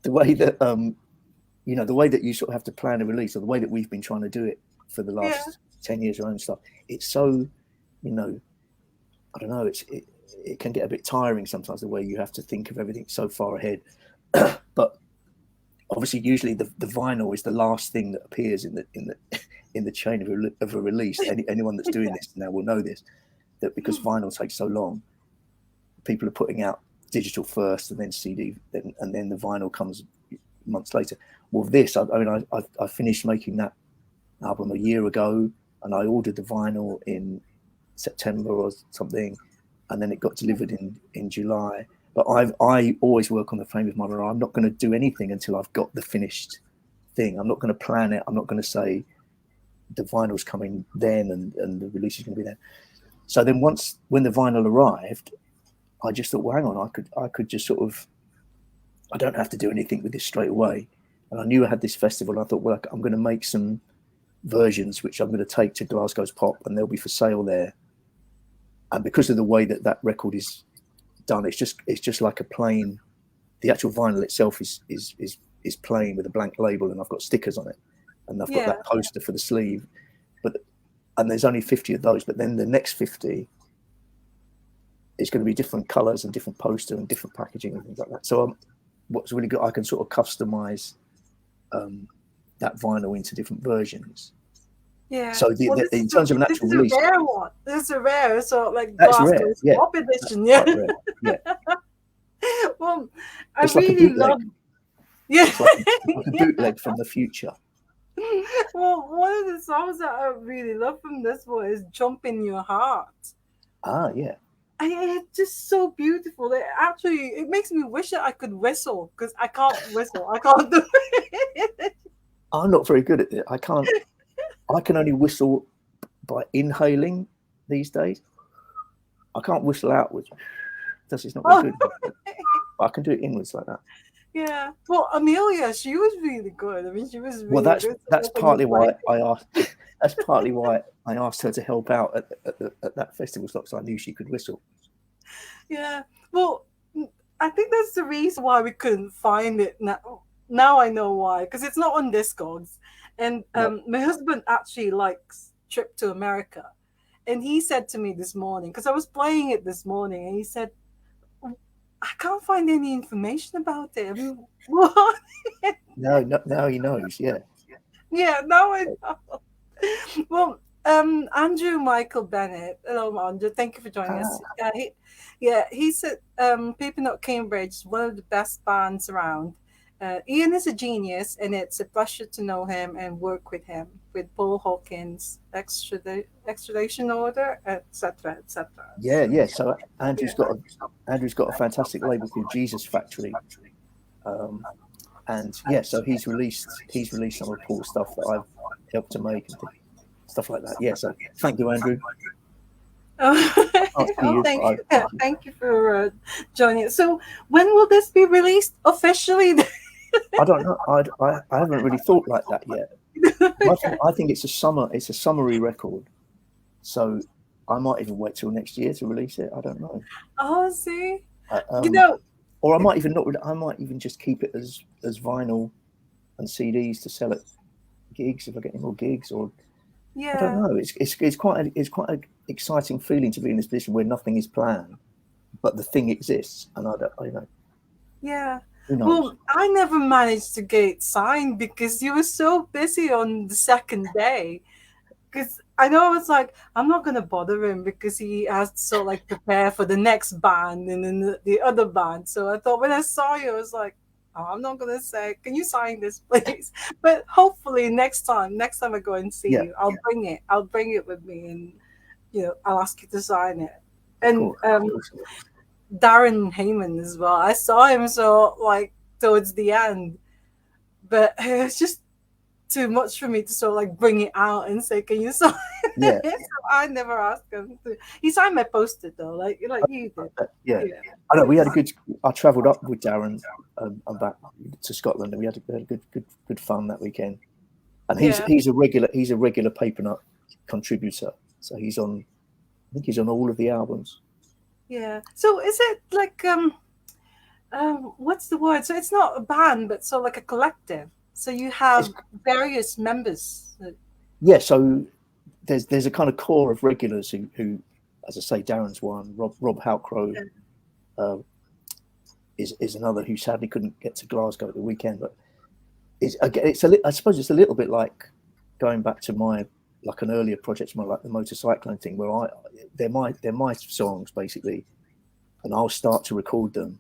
the way that the way that you sort of have to plan a release, or the way that we've been trying to do it for the Yeah, last 10 years or own stuff. It's so, I don't know. It can get a bit tiring sometimes, the way you have to think of everything so far ahead. But obviously, usually the vinyl is the last thing that appears in the chain of a release. Anyone that's doing this now will know this, that because vinyl takes so long, people are putting out digital first and then CD, and then the vinyl comes months later. Well, I finished making that album a year ago, and I ordered the vinyl in September or something, and then it got delivered in July. But I always work on the frame of mind. I'm not going to do anything until I've got the finished thing. I'm not going to plan it. I'm not going to say the vinyl's coming then and the release is going to be then. So then when the vinyl arrived, I just thought, well, hang on, I could just sort of, I don't have to do anything with this straight away. And I knew I had this festival, and I thought, well, I'm going to make some versions which I'm going to take to Glasgow's Pop, and they'll be for sale there. And because of the way that record is done, it's just like a plain. The actual vinyl itself is plain with a blank label, and I've got stickers on it, and I've got yeah, that poster for the sleeve. And there's only 50 of those, but then the next 50 is going to be different colours and different poster and different packaging and things like that. So what's really good, I can sort of customize that vinyl into different versions. yeah. So Well, in terms of an this actual is a release, rare one. This is a rare, so like that's rare. Glasgow's Yeah, pop that's edition. Yeah. quite rare. Yeah, Well, I it's like a really bootleg. love. Yeah. It's like a bootleg from the future. Well, one of the songs that I really love from this one is "Jump in Your Heart." Ah, yeah. it's just so beautiful. It makes me wish that I could whistle because I can't whistle. I can't do it. I'm not very good at it. I can't. I can only whistle by inhaling these days. I can't whistle outwards. It's not very Oh, good. I can do it inwards like that. yeah. Well, Amelia, she was really good. I mean, she was Well, really good. that's When you partly play. why I asked. That's partly why I asked her to help out at that festival slot, because I knew she could whistle. Yeah. Well, I think that's the reason why we couldn't find it now. Now I know why, because it's not on Discogs. And No, my husband actually likes Trip to America. And he said to me this morning, because I was playing it this morning, and he said, I can't find any information about it. I mean, what? no, now he knows. Yeah. Yeah, now I know. Well, Andrew Michael Bennett. Hello, Andrew. Thank you for joining us. Ah, He said, Papernut Cambridge, one of the best bands around. Ian is a genius, and it's a pleasure to know him and work with him, with Paul Hawkins, extradition order, etc., etc. yeah, yeah. So Yeah. Andrew's got a fantastic label called Jesus Factory, and yeah, so he's released some of Paul's stuff that I've helped to make and stuff like that. Yeah. So thank you, Andrew. Oh, Can't see oh, you, but thank I you. Yeah, thank you for joining us. So, when will this be released officially? I don't know. I haven't really thought like that yet. I think it's a summary record. So I might even wait till next year to release it. I don't know. Oh, see, Uh, you um, know, or I might even not. I might even just keep it as vinyl and CDs to sell at gigs if I get any more gigs. Or I don't yeah, know. It's quite an exciting feeling to be in this position where nothing is planned, but the thing exists, and I know yeah. who knows. Well, I never managed to get it signed because you were so busy on the second day. Because I know I was like, I'm not gonna bother him because he has to sort of like prepare for the next band and then the other band. So I thought when I saw you, I was like, oh, I'm not gonna say, can you sign this, please? But hopefully next time I go and see Yeah, you, I'll bring it. I'll bring it with me, and I'll ask you to sign it. of And course, of course. Darren Heyman as well. I saw him so like towards the end, but it was just too much for me to sort of like bring it out and say, "Can you sign Yeah, it?" So I never asked him to. He signed my poster though, like you did. yeah. Yeah, I know we had a good. I travelled up with Darren and back to Scotland, and we had a good fun that weekend. And yeah, he's a regular Papernut contributor, so he's on. I think he's on all of the albums. yeah. So is it like what's the word? So it's not a band, but so like a collective. So you It's, have various members. yeah, so there's a kind of core of regulars who, as I say, Darren's one. Rob Halcrow uh, is another who sadly couldn't get to Glasgow at the weekend, but I suppose it's a little bit like going back to my like an earlier project, more like the motorcycling thing, where they're my songs basically, and I'll start to record them,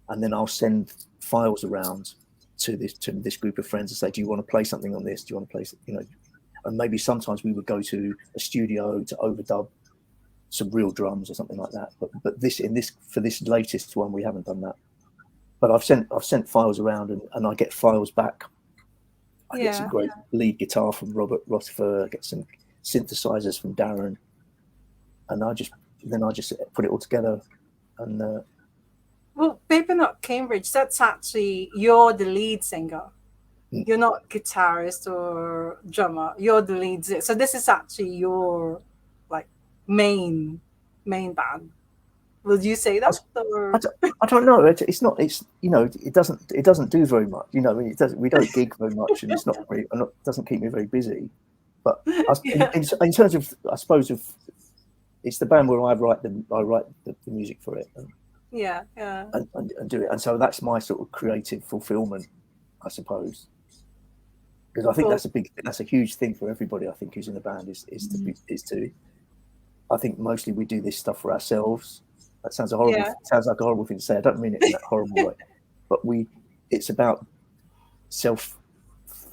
and then I'll send files around to this group of friends and say, do you want to play something on this? Do you want to play, and maybe sometimes we would go to a studio to overdub some real drums or something like that. But for this latest one, we haven't done that. But I've sent files around, and I get files back. I get some Yeah, great lead guitar from Robert Rothfer, get some synthesizers from Darren, and I just put it all together. And well, Papernut Cambridge. That's actually you're the lead singer. mm, You're not guitarist or drummer. You're the lead singer. So this is actually your like main main band. Would you say I, that I, or don't, I don't know. It's not. It doesn't do very much. I mean, it doesn't. We don't gig very much, and it's not very. Doesn't keep me very busy. But yeah, in terms of, I suppose, it's the band where I write the music for it, yeah, yeah. and do it. And so that's my sort of creative fulfillment, I suppose. Because I think Well, that's a huge thing for everybody. I think who's in the band is to. I think mostly we do this stuff for ourselves. That yeah, sounds like a horrible thing to say. I don't mean it in that horrible way, but it's about self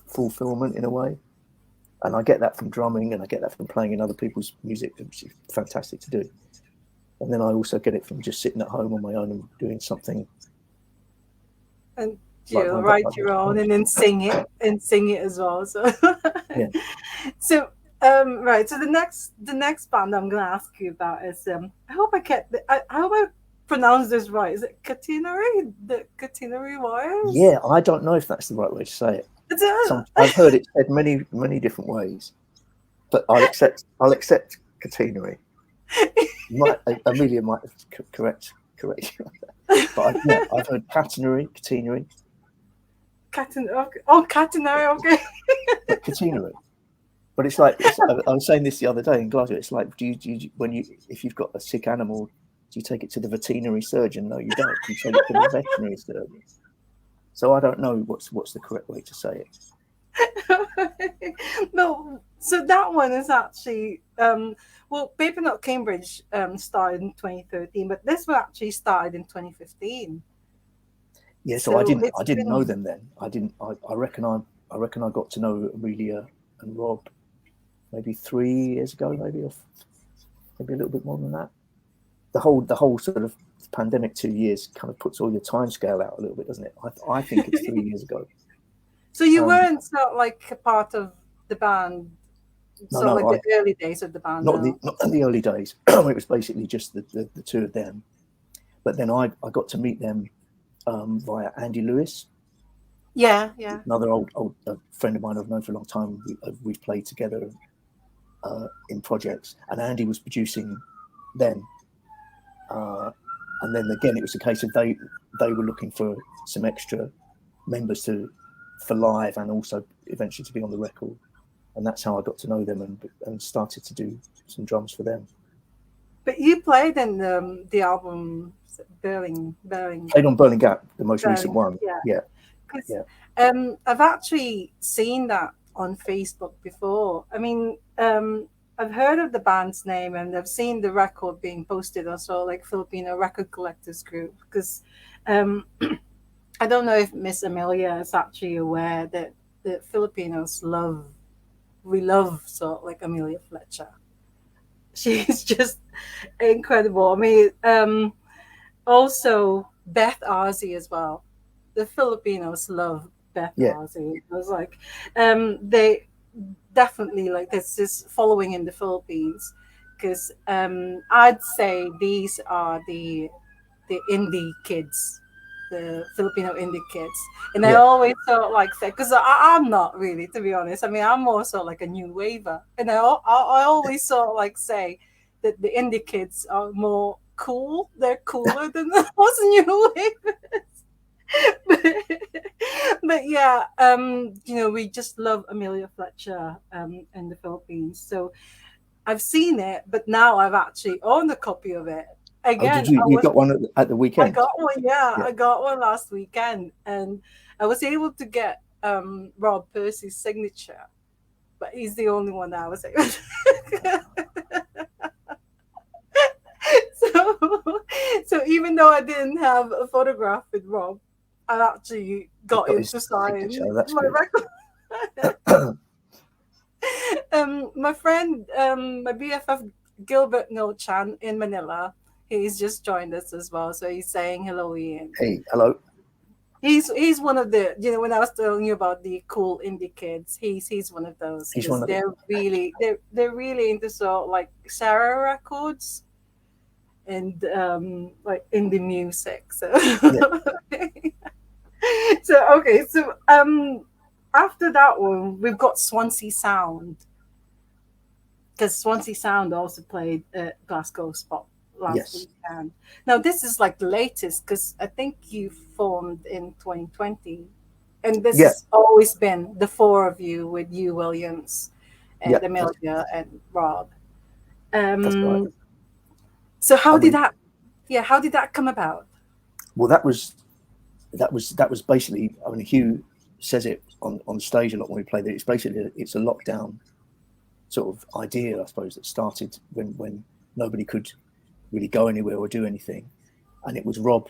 fulfillment in a way. And I get that from drumming, and I get that from playing in other people's music, which is fantastic to do. and then I also get it from just sitting at home on my own and doing something And like you my write like your own and then sing it as well. So yeah. so right. So the next band I'm gonna ask you about is I hope I hope I pronounce this right. Is it Catenary? The Catenary Wires? Yeah, I don't know if that's the right way to say it. It's a, I've heard it said many different ways, but I'll accept catenary. Amelia might correct you, but I've heard catenary, Catenary. Okay. but catenary. But I was saying this the other day in Glasgow. It's like, if you've got a sick animal, do you take it to the veterinary surgeon? No, you don't. You take it to the veterinary surgeon. So I don't know what's the correct way to say it. No, so that one is actually well, Papernut Cambridge started in 2013, but this one actually started in 2015. Yeah, so I So didn't it's I didn't know been them then. I reckon I got to know Amelia and Rob maybe 3 years ago, maybe a little bit more than that. The whole sort of pandemic 2 years kind of puts all your time scale out a little bit, doesn't it? I think it's 3 years ago. so you Um, weren't sort of like a part of the band, no, sort of like no, the early days of the band. not in the early days. It was basically just the two of them. But then I got to meet them via Andy Lewis, Yeah, yeah. another old friend of mine I've known for a long time. We've played together in projects, and Andy was producing then. And then again, it was a case of they were looking for some extra members for live, and also eventually to be on the record. And that's how I got to know them and started to do some drums for them. But you played in the album Berling. Played on Berlin Gap, the most recent Berling, one. yeah. Yeah, Because yeah. I've actually seen that on Facebook before. I mean, I've heard of the band's name and I've seen the record being posted also, like Filipino Record Collectors Group. Because I don't know if Miss Amelia is actually aware that the Filipinos we love sort of like Amelia Fletcher. She's just incredible. I mean, also Beth Ozzy as well. The Filipinos love Beth Yeah. Ozzy. It was like they definitely like this following in the Philippines because I'd say these are the indie kids, the Filipino indie kids, and I Yeah. always sort of like say because I'm not really, to be honest. I mean, I'm more sort of like a new waver, and I always sort of like say that the indie kids are more cool. They're cooler than those new wavers. but, but yeah, we just love Amelia Fletcher in the Philippines. So I've seen it, but now I've actually owned a copy of it. Oh, did Again, you got one at the I weekend? got one, yeah, Yeah. I got one last weekend, and I was able to get Rob Percy's signature, but he's the only one that I was able to. so even though I didn't have a photograph with Rob, I actually got Got him his to sign signature. That's my good. record. My friend, my BFF Gilbert Chan in Manila, he's just joined us as well. So he's saying hello, Ian. Hey, hello. He's one of the, when I was telling you about the cool indie kids, he's one of those He's because one of them. they're really into sort of like Sarah records and like indie music. So Yeah. so after that one we've got Swansea Sound, because Swansea Sound also played at Glasgow Spot last Yes. weekend. Now this is like the latest because I think you formed in 2020, and this Yeah. has always been the four of you with you, Williams, Yeah. and Amelia and Rob. That's right. So how I did mean, that come about? well, that was basically. I mean, Hugh says it on stage a lot when we play. That it's basically it's a lockdown sort of idea, I suppose, that started when nobody could really go anywhere or do anything, and it was Rob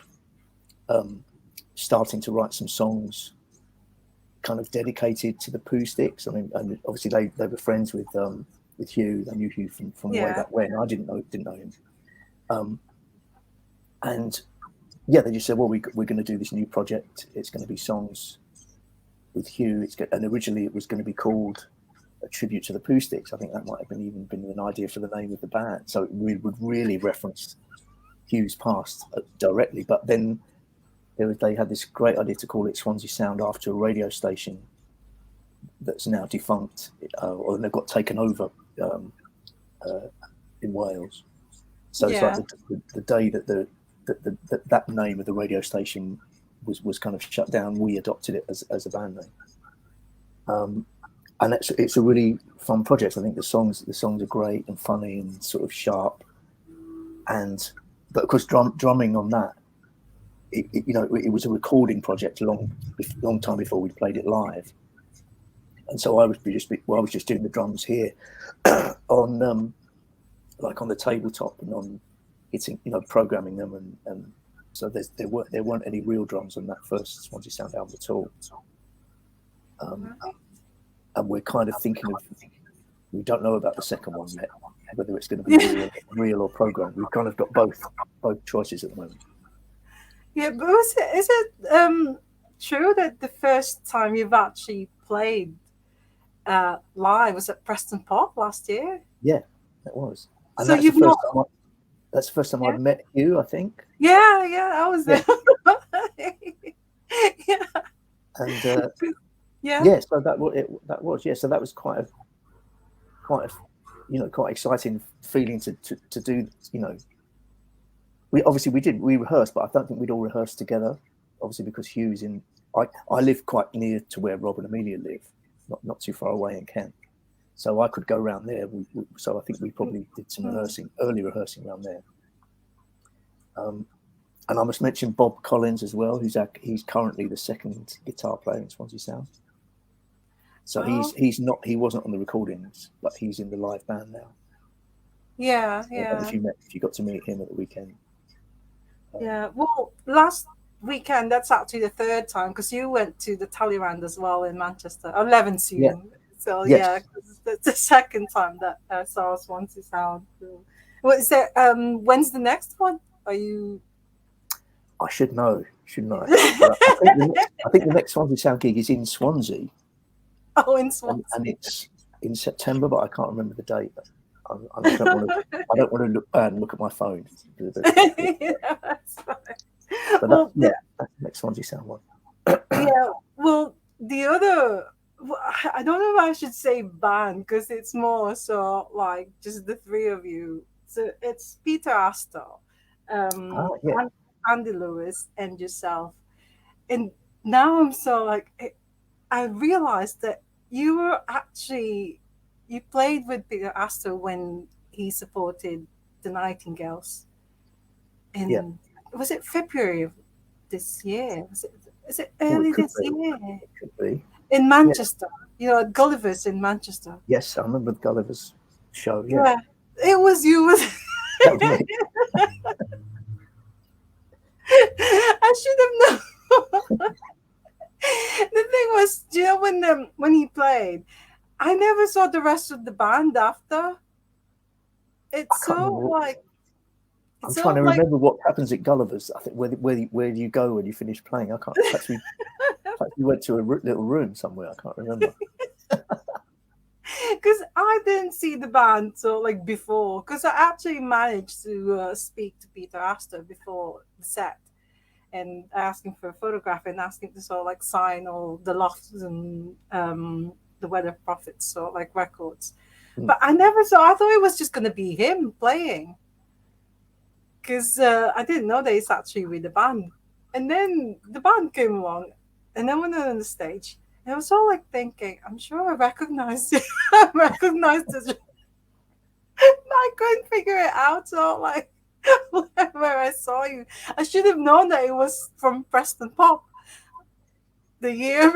starting to write some songs, kind of dedicated to the Pooh Sticks. I mean, and obviously they were friends with Hugh. They knew Hugh from way Yeah. back when. I didn't know him, And yeah, they just said, well, we're going to do this new project. It's going to be songs with Hugh. And originally it was going to be called A Tribute to the Pooh Sticks. I think that might have even been an idea for the name of the band. So it would really reference Hugh's past directly. But then they had this great idea to call it Swansea Sound after a radio station that's now defunct, or they've got taken over in Wales. So it's like the day that that name of the radio station was kind of shut down, we adopted it as a band name. And it's a really fun project. I think the songs are great and funny and sort of sharp. But of course, drumming on that, it was a recording project a long time before we played it live. And so I was just doing the drums here on like on the tabletop and on hitting, programming them, and so there weren't any real drums on that first Swansea Sound album at all. And we're kind of thinking we don't know about the second one yet, whether it's going to be real or programmed. We've kind of got both choices at the moment. Yeah, but is it true that the first time you've actually played live was at Preston Pop last year? Yeah, it was. And so that's the first time I've met you, I think. Yeah, I was there. Yeah. And so that was so that was quite exciting feeling to do. We rehearsed, but I don't think we'd all rehearsed together. Obviously, because Hugh's in. I live quite near to where Rob and Amelia live, not too far away in Kent, so I could go around there. So I think we probably did some early rehearsing around there. And I must mention Bob Collins as well, he's currently the second guitar player in Swansea Sound. So he wasn't on the recordings, but he's in the live band now. Yeah. If you got to meet him at the weekend. Well, last weekend, that's actually the third time, because you went to the Talleyrand as well in Manchester. 11 soon. Yeah. So yes. It's the second time that I saw Swansea Sound. What is there? When's the next one? Are you? I should know. I think the next Swansea Sound gig is in Swansea. Oh, in Swansea. And it's in September, but I can't remember the date. I don't want to look bad and look at my phone. That's fine. But that's the next Swansea Sound one. Well, the other, I don't know if I should say band, because it's more so like just the three of you. So it's Peter Astor, Andy Lewis, and yourself. And now I'm so like, I realized that you played with Peter Astor when he supported the Nightingales. Was it February of this year? Is it early this year? It could be. In Manchester, at Gulliver's in Manchester. Yes, I remember the Gulliver's show. Yeah, it was you. That was me. I should have known. The thing was, when he played, I never saw the rest of the band after. It's so like. I'm trying to remember what happens at Gulliver's. I think where do you go when you finish playing? I can't. Perhaps we went to a little room somewhere. I can't remember. Because I didn't see the band before. Because I actually managed to speak to Peter Astor before the set, and asked him for a photograph and asked him to sign all the Lofts and the Weather Prophets records. But I never saw. I thought it was just going to be him playing. Because I didn't know that he's actually with the band. And then the band came along, and then went on the stage. And I was all thinking, I'm sure I recognized it. I recognized it. I couldn't figure it out. So where I saw you, I should have known that it was from Preston Pop. The year.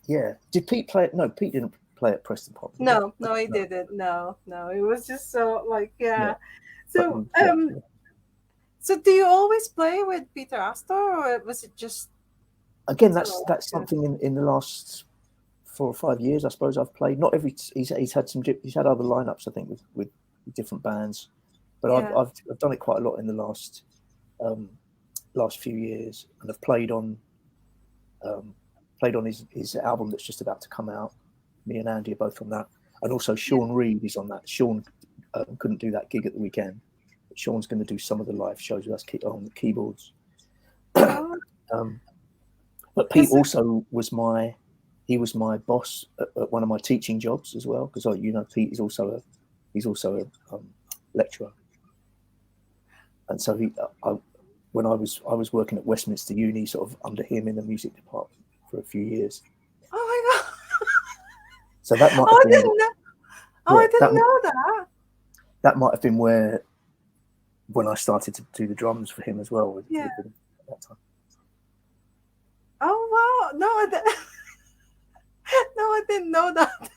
Yeah. Did Pete play it? No, Pete didn't play at Preston Pop. No, he didn't. No, it was just so So, so do you always play with Peter Astor, or was it just? Again, that's something in the last 4 or 5 years, I suppose I've played. Not every. He's had other lineups, I think, with different bands. But Yeah. I've done it quite a lot in the last few years, and I've um, played on his album that's just about to come out. Me and Andy are both on that, and also Yeah. Sean Reed is on that. Sean couldn't do that gig at the weekend, but Sean's going to do some of the live shows with us on the keyboards. Oh, um, but Pete because also was my boss at one of my teaching jobs as well, because Pete is also a lecturer, and so when I was working at Westminster Uni, sort of under him in the music department for a few years. oh my god. So that might Oh, have I been, didn't know. Oh, yeah, I didn't know that. that might have been where when I started to do the drums for him as well Yeah. with him at that time. Oh wow. No, no, I didn't know that.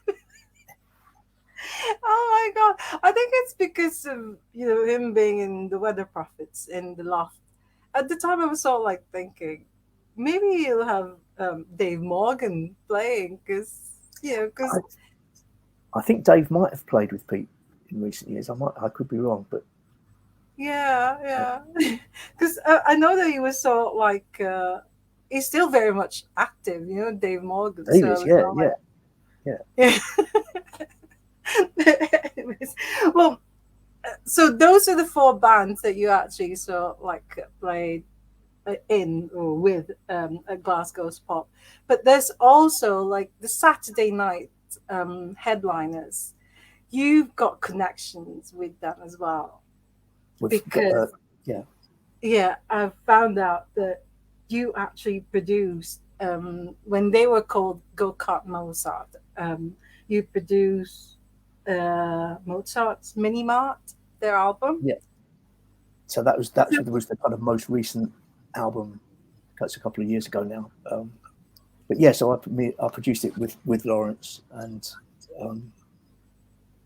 Oh my god. I think it's because of him being in the Weather Prophets in the Loft. At the time, I was all like thinking, maybe you'll have Dave Morgan playing because I, I think Dave might have played with Pete in recent years. I could be wrong, but yeah, yeah. Because I know that he was so like he's still very much active, Dave Morgan. Dave So I is, was yeah, all yeah, yeah. like, yeah. Anyways, well, so those are the four bands that you actually like played in or with at Glasgow's Pop. But there's also like the Saturday night headliners. You've got connections with them as well We've got, because yeah, yeah, I've found out that you actually produced when they were called Go Kart Mozart. You produced Mozart's Mini Mart, their album. yeah. So that was the kind of most recent album. That's a couple of years ago now. But yeah, so I produced it with Lawrence, and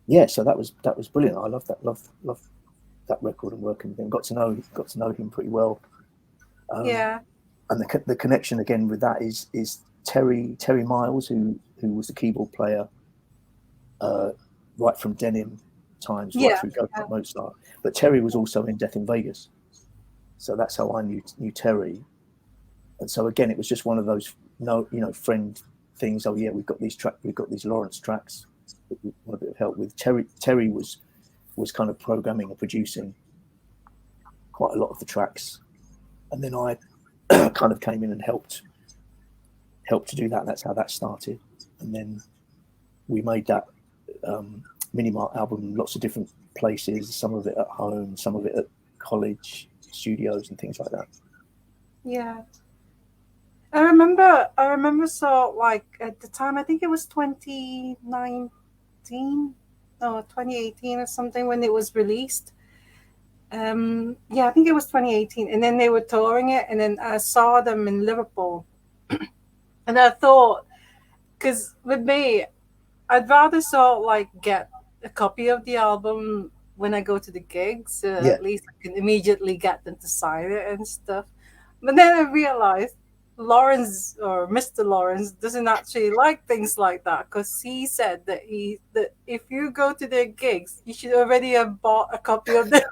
yeah, so that was brilliant. I love that record and working with him. Got to know him pretty well. Um, Yeah, and the connection again with that is Terry Miles, who was the keyboard player uh, right from Denim times, right yeah, through Go yeah, Kart Mozart. But Terry was also in Death in Vegas, so that's how I knew Terry. And so again, it was just one of those friend things. Oh yeah, we've got these Lawrence tracks that we want a bit of help with. Terry was kind of programming and producing quite a lot of the tracks, and then I kind of came in and helped to do that. That's how that started, and then we made that Minimart album in lots of different places. Some of it at home, some of it at college studios and things like that. yeah. I remember so like at the time I think it was 2019 or 2018 or something when it was released. Yeah, I think it was 2018 and then they were touring it and then I saw them in Liverpool and I thought cuz with me I'd rather like get a copy of the album when I go to the gigs so Yeah. at least I can immediately get them to sign it and stuff. But then I realized Lawrence or Mr. Lawrence doesn't actually like things like that because he said that if you go to their gigs, you should already have bought a copy of the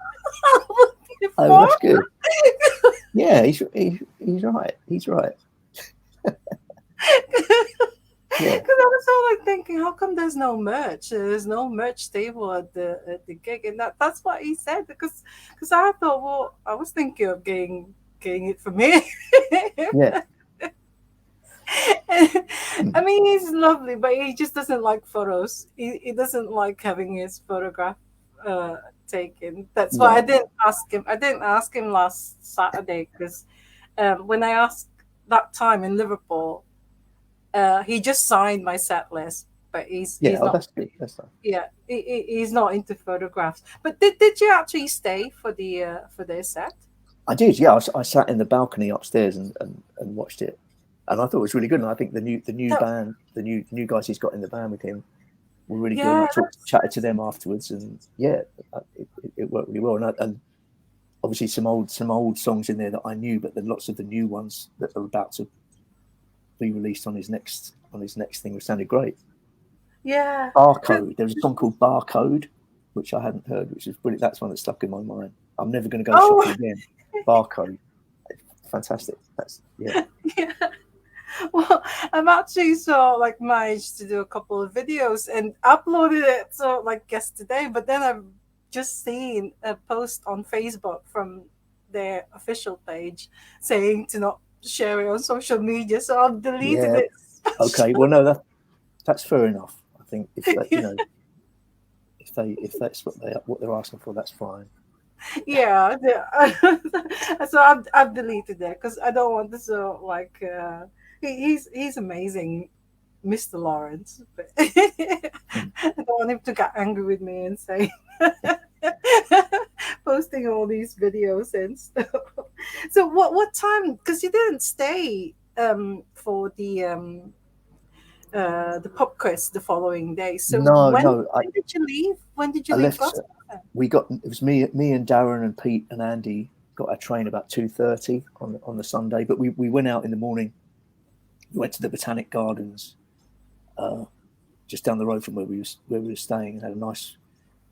album Oh, before. that's good. Yeah, he's right. He's right. Yeah. Because I was all like thinking, how come there's no merch? There's no merch table at the gig, and that's what he said. Because I thought, well, I was thinking of getting it for me. Yeah. I mean, he's lovely, but he just doesn't like photos. He doesn't like having his photograph uh, taken. That's why I Right. didn't ask him. I didn't ask him last Saturday because when I asked that time in Liverpool, he just signed my set list, but Yeah. he's Oh, not. that's good. That's fine. Yeah, he's not into photographs. But did you actually stay for their set? I did. Yeah. I sat in the balcony upstairs and watched it, and I thought it was really good. And I think the new That, band, the new guys he's got in the band with him were really good. And yeah, I chatted to them afterwards, and yeah, it worked really well. And obviously some old songs in there that I knew, but then lots of the new ones that are about to be released on his next thing, which sounded great. yeah. Barcode. There was a song called Barcode. which I hadn't heard, which is brilliant. That's one that stuck in my mind. I'm never going to go Oh, shopping again. Barcode, fantastic. That's yeah. Well, I'm actually like managed to do a couple of videos and uploaded it like yesterday, but then I've just seen a post on Facebook from their official page saying to not share it on social media, so I've deleted yeah. it. Okay, well, no, that's fair enough. I think if that, Yeah, if that's what they're asking for, that's fine. yeah. So I've deleted it because I don't want this like he's amazing, Mr. Lawrence. But I Mm. don't want him to get angry with me and say posting all these videos and stuff. So what time? Because you didn't stay for the pub quiz the following day. So No, no, when did you leave? When did you I leave left. Glasgow? It was me and Darren and Pete and Andy got our train about 2:30 on the Sunday, but we went out in the morning. We went to the Botanic Gardens, uh, just down the road from where we were staying, and had a nice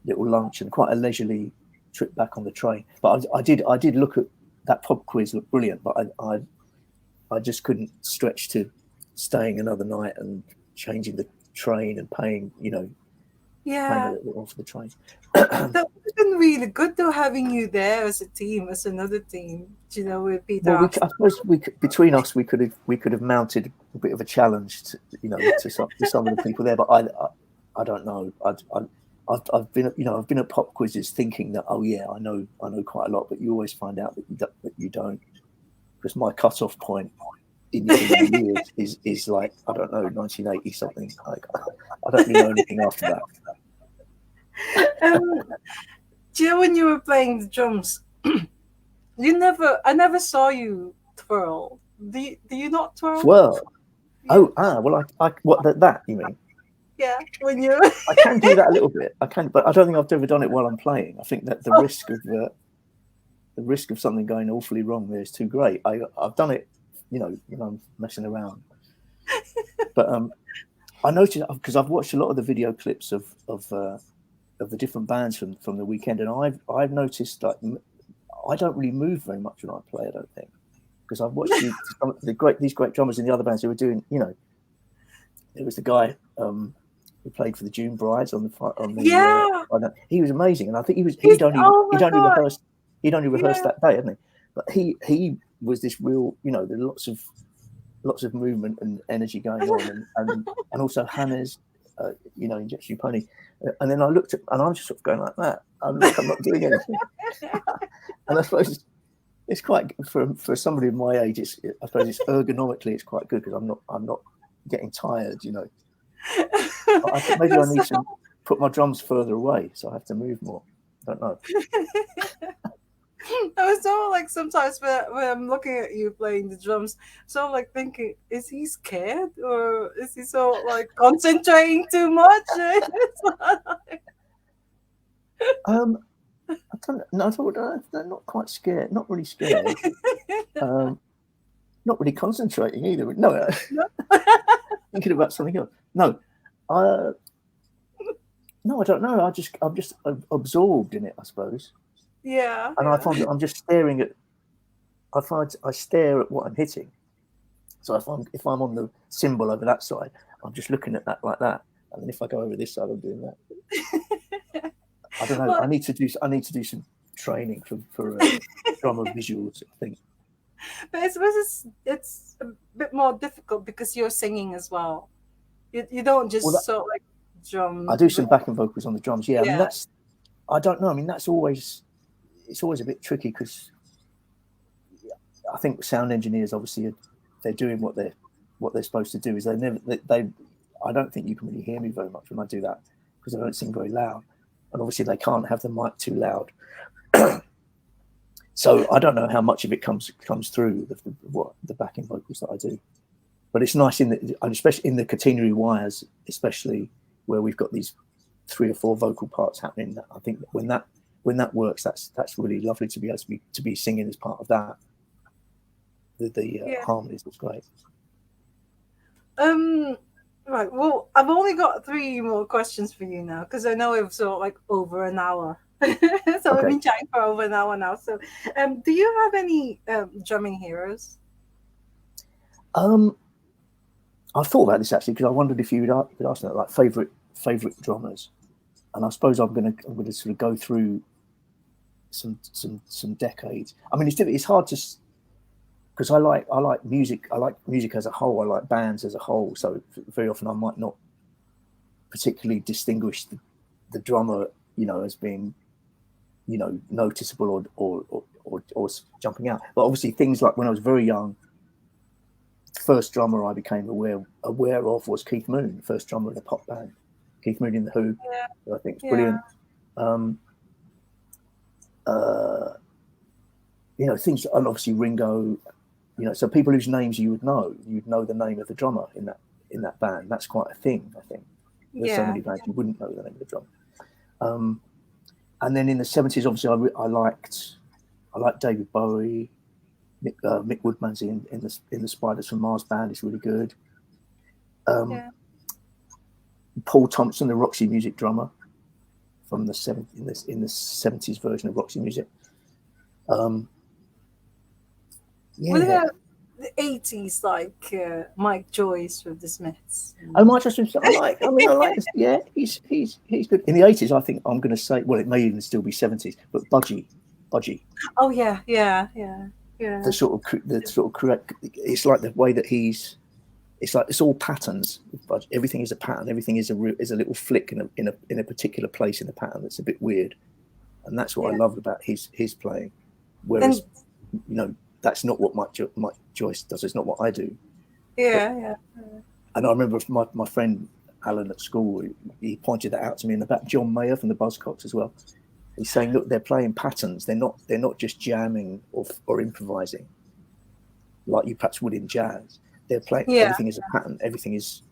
little lunch and quite a leisurely trip back on the train. But I did look at that pub quiz, looked brilliant, but I just couldn't stretch to staying another night and changing the train and paying paying a Yeah, little bit more for the train. that would have been really good though, having you there as a team, as another team. With Peter Well, Aston. I suppose between us we could have mounted a bit of a challenge to some of the people there, but I don't know. I've been I've been at pop quizzes thinking that, oh yeah, I know quite a lot, but you always find out that you don't, because my cut off point in the years is like, I don't know, 1980 something. Like, I don't really know anything after that. Um, do you know when you were playing the drums? I never saw you twirl. Do you not twirl? Well, Yeah, well, I what that you mean? yeah. When you I can do that a little bit. I can, but I don't think I've ever done it while I'm playing. I think that the risk of something going awfully wrong there is too great. I've done it, when I'm messing around. But I noticed, because I've watched a lot of the video clips of the different bands from the weekend, and I've noticed that I don't really move very much when I play. I don't think, because I've watched these great drummers in the other bands who were doing. There was the guy who played for the June Brides yeah. he was amazing, and I think He's oh my god. he'd only rehearsed Yeah. that day, hadn't he? But he was this real, there's lots of movement and energy going on, and also Hannah's, Injection Pony, and then I looked at, and I'm just sort of going like that. I'm not doing anything, and I suppose it's quite, for somebody of my age. I suppose it's ergonomically it's quite good, because I'm not getting tired, But I think maybe I That's need to put my drums further away, so I have to move more. I don't know. I was so like sometimes when I'm looking at you playing the drums, so like thinking, is he scared or is he so like concentrating too much? I don't know. I thought, they're not quite scared. Not really scared. Not really concentrating either. No, thinking about something else. No, uh, no, I don't know. I'm just absorbed in it, I suppose. Yeah, And I yeah. find that I'm just staring at. I stare at what I'm hitting. So if I'm on the cymbal over that side, I'm just looking at that like that. And then if I go over this side, I'm doing that. I don't know. Well, I need to do some training for drama visuals, I think. but I suppose it's a bit more difficult because you're singing as well. You don't Well, just so like I drum. do some backing vocals on the drums. Yeah, I mean Yeah, I don't know. I mean it's always a bit tricky, because I think sound engineers, obviously, they're doing what they're supposed to do. Is they I don't think you can really hear me very much when I do that, because I don't sing very loud, and obviously they can't have the mic too loud. So I don't know how much of it comes through the backing vocals that I do. But it's nice especially in the Catenary Wires, especially where we've got these 3 or 4 vocal parts happening. I think that when that works, that's really lovely to be able to be singing as part of that. The yeah. harmonies was great. Um, Right. Well, I've only got three more questions for you now because I know we've sort of like over an hour. So we've Okay. been chatting for over an hour now. So, do you have any drumming heroes? Um, I thought about this actually because I wondered if you'd ask that, like favorite drummers, and I suppose I'm gonna sort of go through some decades. I mean, it's hard to because I like music. I like music as a whole. I like bands as a whole. So very often I might not particularly distinguish the drummer, as being, noticeable or jumping out. But obviously things like when I was very young, the first drummer I became aware of was Keith Moon, the first drummer in a pop band. Keith Moon in the Who, Yeah. who I think is Yeah. brilliant. Um, uh, things, and obviously Ringo. So people whose names you'd know the name of the drummer in that band. That's quite a thing, I think. There's so Yeah. many bands you wouldn't know the name of the drummer. Um, and then in the '70s, obviously, I liked David Bowie. Mick Woodman's in the Spiders from Mars band is really good. Um, Yeah. Paul Thompson, the Roxy Music drummer from in the '70s version of Roxy Music. Um, What yeah, about the 80s, like Mike Joyce with the Smiths? I might just. I like this. Yeah, he's good. In the '80s, I think I'm going to say, well, it may even still be '70s, but Budgie, Oh yeah, yeah, yeah, the yeah, sort of correct. It's like the way that he's. It's like it's all patterns. But everything is a pattern. Everything is a little flick in a particular place in the pattern that's a bit weird, and that's what I yeah. loved about his playing. And Whereas, that's not what Mike Joyce does. It's not what I do. But yeah, yeah, and I remember my friend Alan at school, he pointed that out to me, and about John Mayer from the Buzzcocks as well. He's saying, look, they're playing patterns. They're not just jamming or improvising like you perhaps would in jazz. They're playing. yeah. Everything is a pattern. Everything is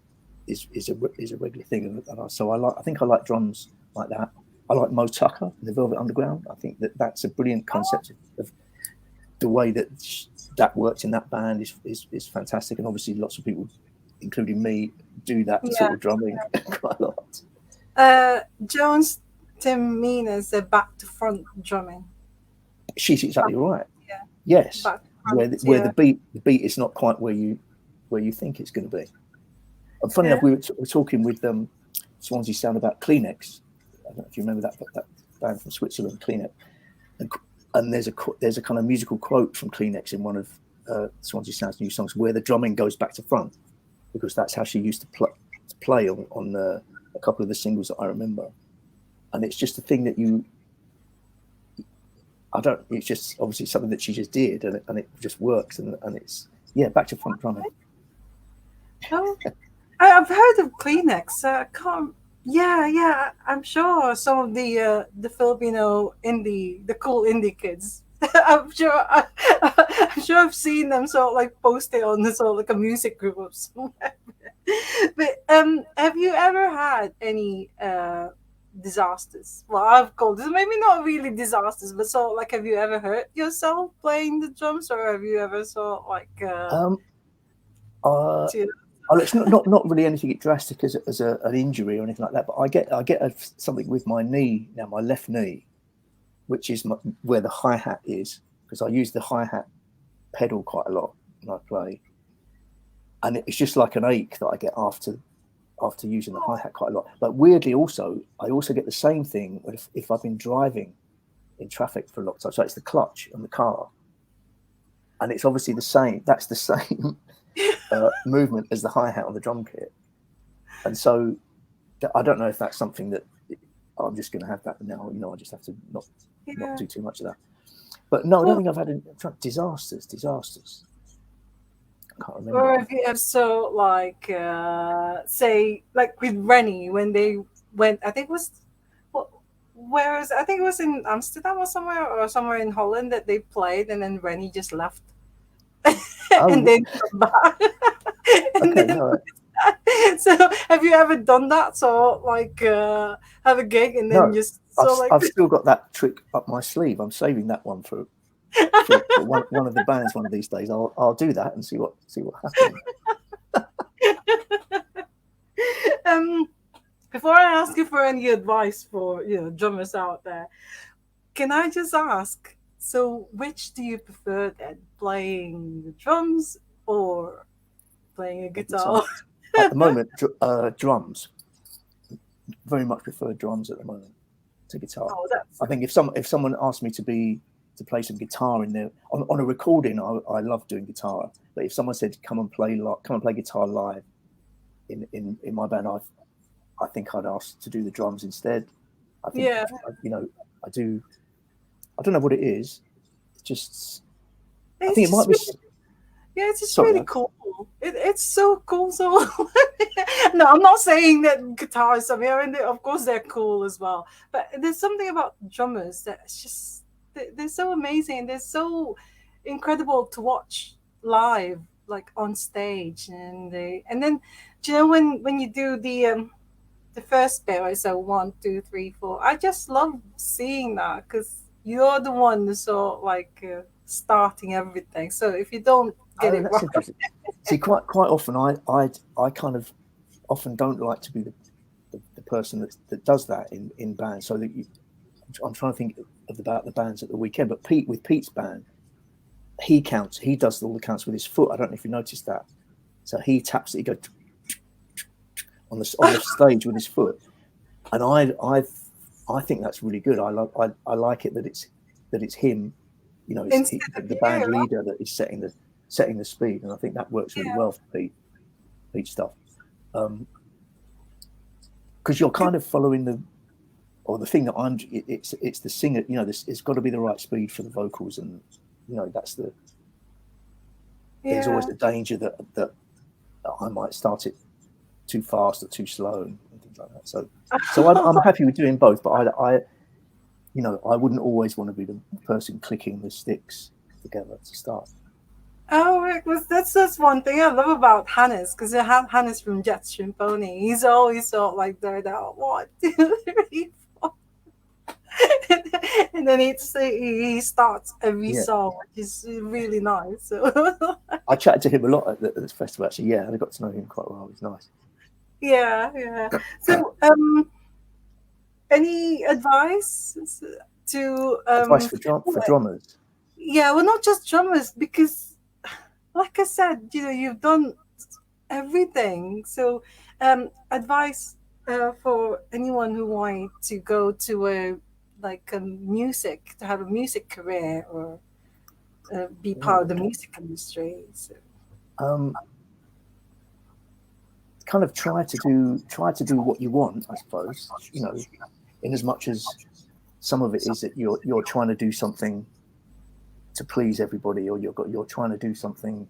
a regular thing. So I think I like drums like that. I like Mo Tucker and the Velvet Underground. I think that's a brilliant concept of the way that works in that band is fantastic. And obviously lots of people, including me, do that Yeah. sort of drumming quite a lot. Jones Tim Mean's the back to front drumming. She's Back, exactly right. yeah, Yes, back to where front. the, where Yeah, the beat is not quite where you think it's going to be. And funny enough, yeah, we were talking with Swansea Sound about Kleenex. I don't know if you remember that band from Switzerland, Kleenex. And there's a kind of musical quote from Kleenex in one of Swansea Sound's new songs where the drumming goes back to front because that's how she used to play on a couple of the singles that I remember. And it's just a thing that I don't. It's just obviously something that she just did, and it just works, and it's back to front drumming. oh, I've heard of Kleenex. I can't. Yeah, yeah. I'm sure some of the Filipino indie, the cool indie kids. I'm sure. I'm sure I've seen them sort of like post it on the sort of like a music group of somewhere. But have you ever had any disasters? Well, I've called this maybe not really disasters, but sort of like have you ever hurt yourself playing the drums, or have you ever sort of like Um, uh, to, it's not really anything drastic as an injury or anything like that. But I get something with my knee now, my left knee, which is where the hi hat is, because I use the hi hat pedal quite a lot when I play, and it's just like an ache that I get after using the hi hat quite a lot. But weirdly, I also get the same thing if I've been driving in traffic for a long time. So it's the clutch on the car, and it's obviously the same. That's the same movement as the hi hat on the drum kit, and so I don't know if that's something that I'm just going to have that now. I just have to not yeah. do too much of that. But no, I don't Well, think I've had any disasters. I can't remember. or if you have so like say like with Rennie when they went, I think it was wh- where was I think it was in Amsterdam or somewhere in Holland that they played, and then Rennie just left and Oh, then come back. And okay, then no, so have you ever done that? So like have a gig and then no. just I've so like I've still got that trick up my sleeve. I'm saving that one for one of the bands one of these days. I'll do that and see what happens. before I ask you for any advice for drummers out there, can I just ask? So, which do you prefer then, playing the drums or playing a The guitar? guitar. At the moment, drums. Very much prefer drums at the moment to guitar. Oh, that's I think if someone asked me to play some guitar in there on a recording, I love doing guitar. But if someone said come and play guitar live in my band, I think I'd ask to do the drums instead. I think yeah. I do. I don't know what it is. It's just I It's think it might just be. really, yeah, it's just Sorry, really cool. It's so cool. So no, I'm not saying that guitars. I mean, of course they're cool as well. But there's something about drummers that's just they're so amazing. They're so incredible to watch live, like on stage, and then do you know when you do the first bit, right? So 1, 2, 3, 4. I just love seeing that because you're the one that's sort of like starting everything. So if you don't get oh, it that's right, interesting. See, quite often I kind of often don't like to be the person that does that in bands. So that I'm trying to think about the bands at the weekend. But Pete's band, he does all the counts with his foot. I don't know if you noticed that. So he taps it. He goes on the stage with his foot, and I think that's really good. I like it that it's him. instead of The you, band leader that is setting the speed, and I think that works really yeah, well for Pete's stuff. Because you're kind of following the thing that it's the singer. It's got to be the right speed for the vocals, and there's always yeah. the danger that I might start it too fast or too slow and things like that. So I'm happy with doing both, but I wouldn't always want to be the person clicking the sticks together to start. Oh, that's one thing I love about Hannes because Hannes from Jet Symphony. He's always sort of like there that 1, 2, 3, 4, and then he starts every Yeah, song, which is really nice. So I chatted to him a lot at this festival. Actually, yeah, I got to know him quite well. He's nice. yeah, yeah. So any advice to Advice for people? drummers. Yeah, well, not just drummers, because, like I said, you've done everything. So, advice for anyone who wanted to go to a music, to have a music career or be part of Ooh. the music industry. So, Um, Kind of try to do what you want, I suppose. In as much as some of it is that you're trying to do something to please everybody, or you're trying to do something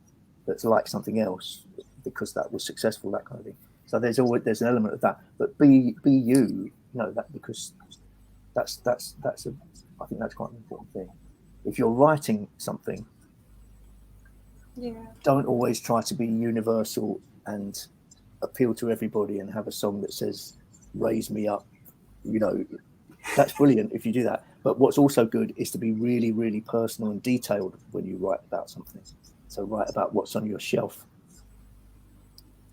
that's like something else because that was successful, that kind of thing. So there's an element of that, but be you, that because that's I think that's quite an important thing. If you're writing something, yeah. don't always try to be universal and appeal to everybody and have a song that says "raise me up." You know, that's brilliant if you do that. But what's also good is to be really, really personal and detailed when you write about something. So write about what's on your shelf,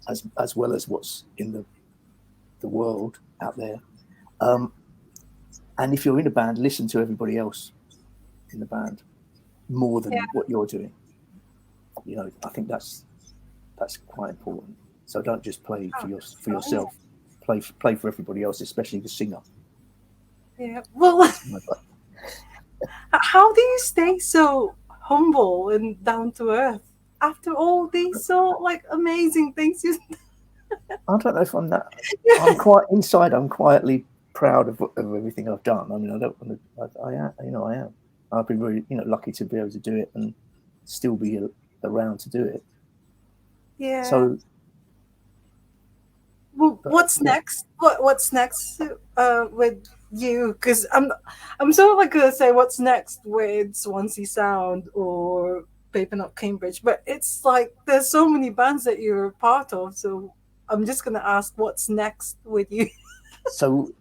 as well as what's in the world out there. Um, and if you're in a band, listen to everybody else in the band more Yeah. than what you're doing. I think that's quite important. So don't just play Oh, that's for fine. yourself. Play for everybody else, especially the singer. Yeah. Well, That's my advice. how do you stay so humble and down to earth after all these so like amazing things you? I don't know if I'm that. I'm quite inside. I'm quietly proud of everything I've done. I mean, I don't want to. I am. I am. I've been really, lucky to be able to do it and still be around to do it. Yeah. So, Well, but what's yeah. next? What's next with you? Because I'm sort of like gonna say what's next with Swansea Sound or Papernut Cambridge, but it's like there's so many bands that you're a part of. So I'm just gonna ask what's next with you. So,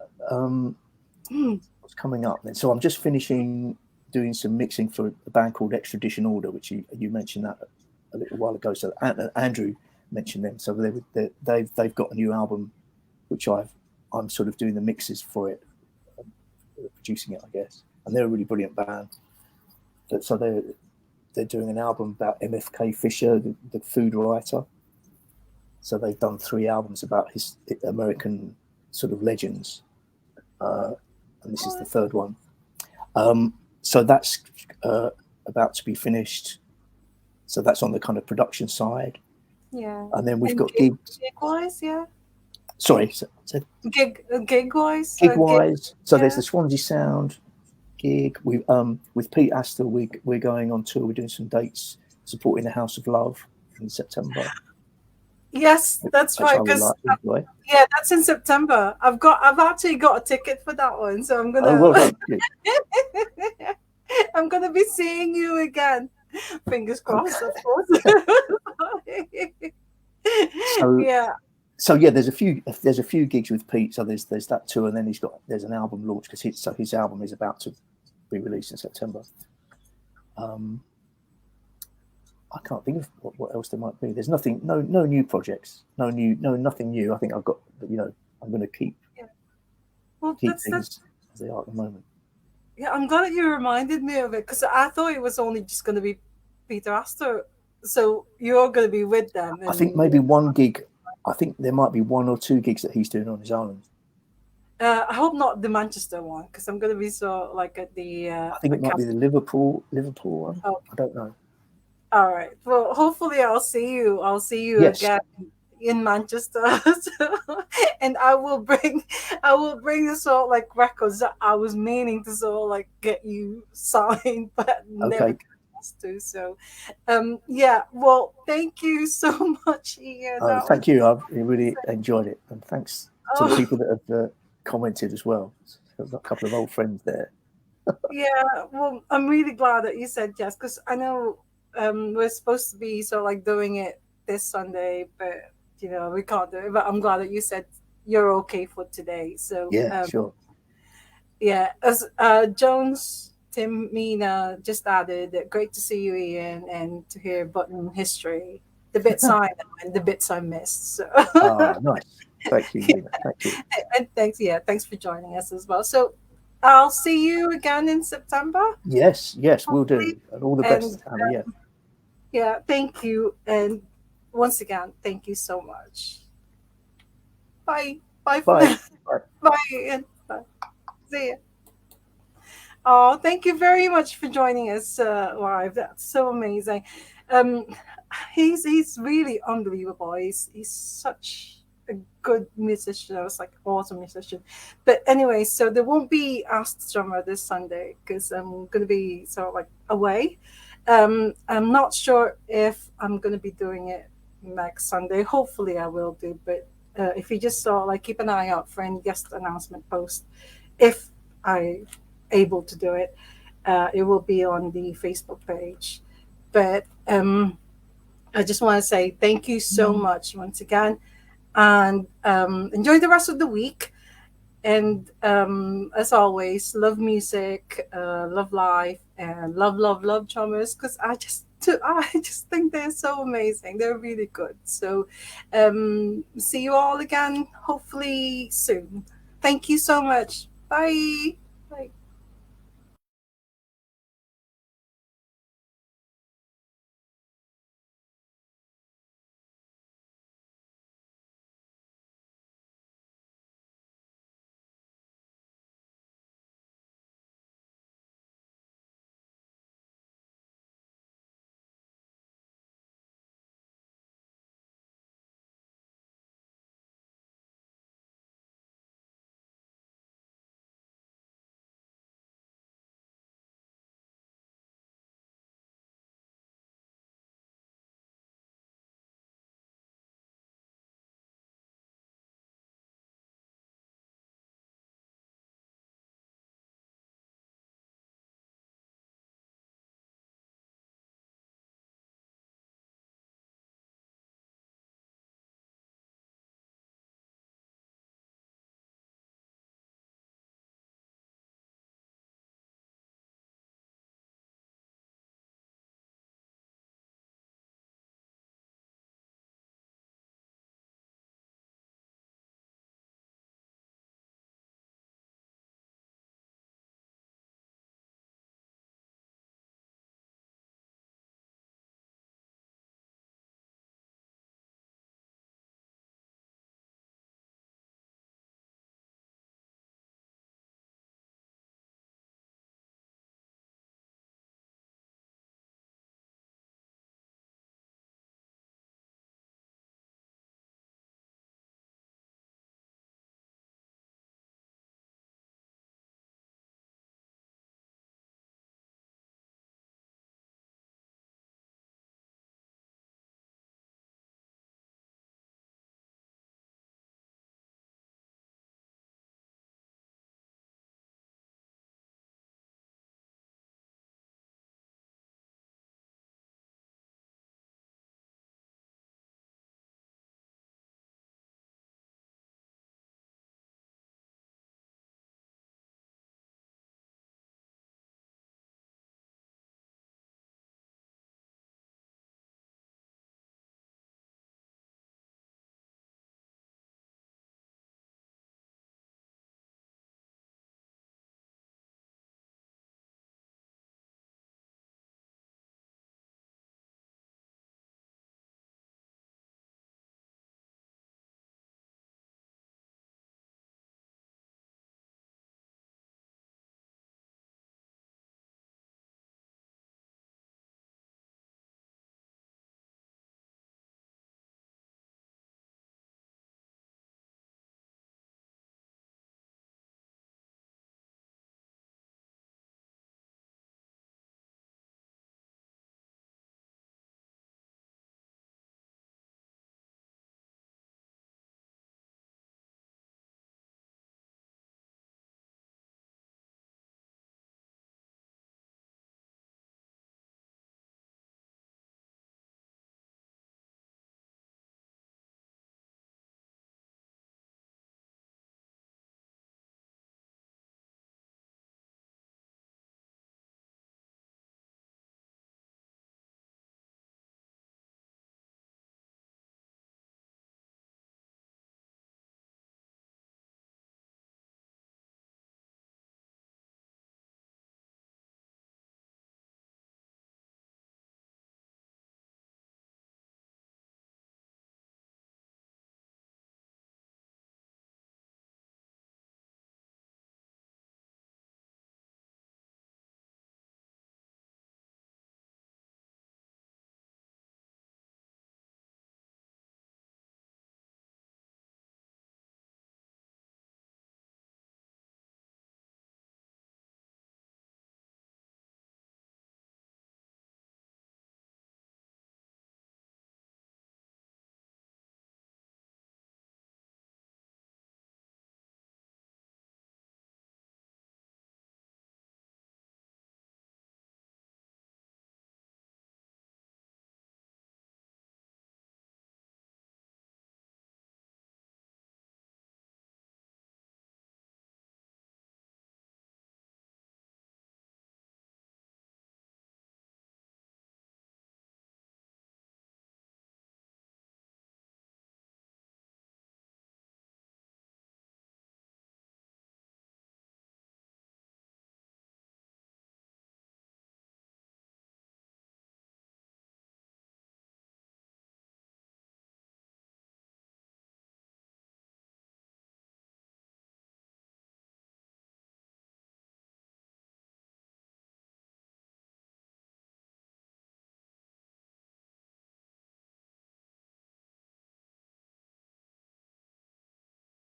what's coming up then? So I'm just finishing doing some mixing for a band called Extradition Order, which you mentioned that a little while ago. So Andrew mentioned them. So they've got a new album which I've I'm sort of doing the mixes for it, producing it, I guess. And they're a really brilliant band. So they're doing an album about MFK Fisher, the food writer. So they've done 3 albums about his American sort of legends, and this is the 3rd one. So that's about to be finished. So that's on the kind of production side. Yeah. And then we've And got gigs. gig wise, yeah. Sorry, Gig wise. gig wise. So yeah. there's the Swansea Sound gig. We with Pete Astor, we're going on tour. We're doing some dates supporting the House of Love in September. Yes, that's Which right. I would Because like to enjoy. yeah, that's in September. I've actually got a ticket for that one, so I'm Oh, gonna well done. Good. I'm gonna be seeing you again. Fingers crossed, of course. So Yeah. so yeah, there's a few gigs with Pete. So there's that tour, and then there's an album launch because his album is about to be released in September. I can't think of what else there might be. There's nothing, no new projects, nothing new. I think I've got, I'm going to keep Well, things that's as they are at the moment. yeah. I'm glad that you reminded me of it because I thought it was only just going to be Peter Astor. So you're going to be with them. I think And maybe one gig. I think there might be 1 or 2 gigs that he's doing on his own. I hope not the Manchester one because I'm going to be so like at the. I think it might be the Liverpool one. Oh, I don't know. all right. Well, hopefully I'll see you. I'll see you Yes. again in Manchester, and I will bring the sort of like records that I was meaning to sort of like get you signed, but never Okay. got to. So, yeah. Well, thank you so much, Ian. Oh, That thank was you. I've really enjoyed it, and thanks to the oh, people that have commented as well. I've got a couple of old friends there. yeah. Well, I'm really glad that you said yes because I know we're supposed to be sort of like doing it this Sunday, but we can't do it. But I'm glad that you said you're okay for today. So Yeah, sure. yeah, as Jones Tim Mina just added, great to see you, Ian, and to hear Button history, the bits I know and the bits I missed. So Ah, nice. Thank you, Nina. Thank you. and thanks for joining us as well. So I'll see you again in September. Yes, we'll do. And all the best, And Anna. Yeah. yeah, thank you. And once again, thank you so much. Bye. Bye for Bye. now. Bye. Bye. And bye. See ya. Oh, thank you very much for joining us live. That's so amazing. Um, he's really unbelievable. He's such a good musician. I was like awesome musician. But anyway, so there won't be Ask the Drummer this Sunday because I'm gonna be sort of like away. I'm not sure if I'm gonna be doing it next Sunday. Hopefully, I will do. But if you just saw like keep an eye out for any guest announcement post, if I able to do it, it will be on the Facebook page. But I just want to say thank you so much once again, and enjoy the rest of the week. And as always, love music, love life, and love drummers because I just think they're so amazing. They're really good. So see you all again hopefully soon. Thank you so much. Bye.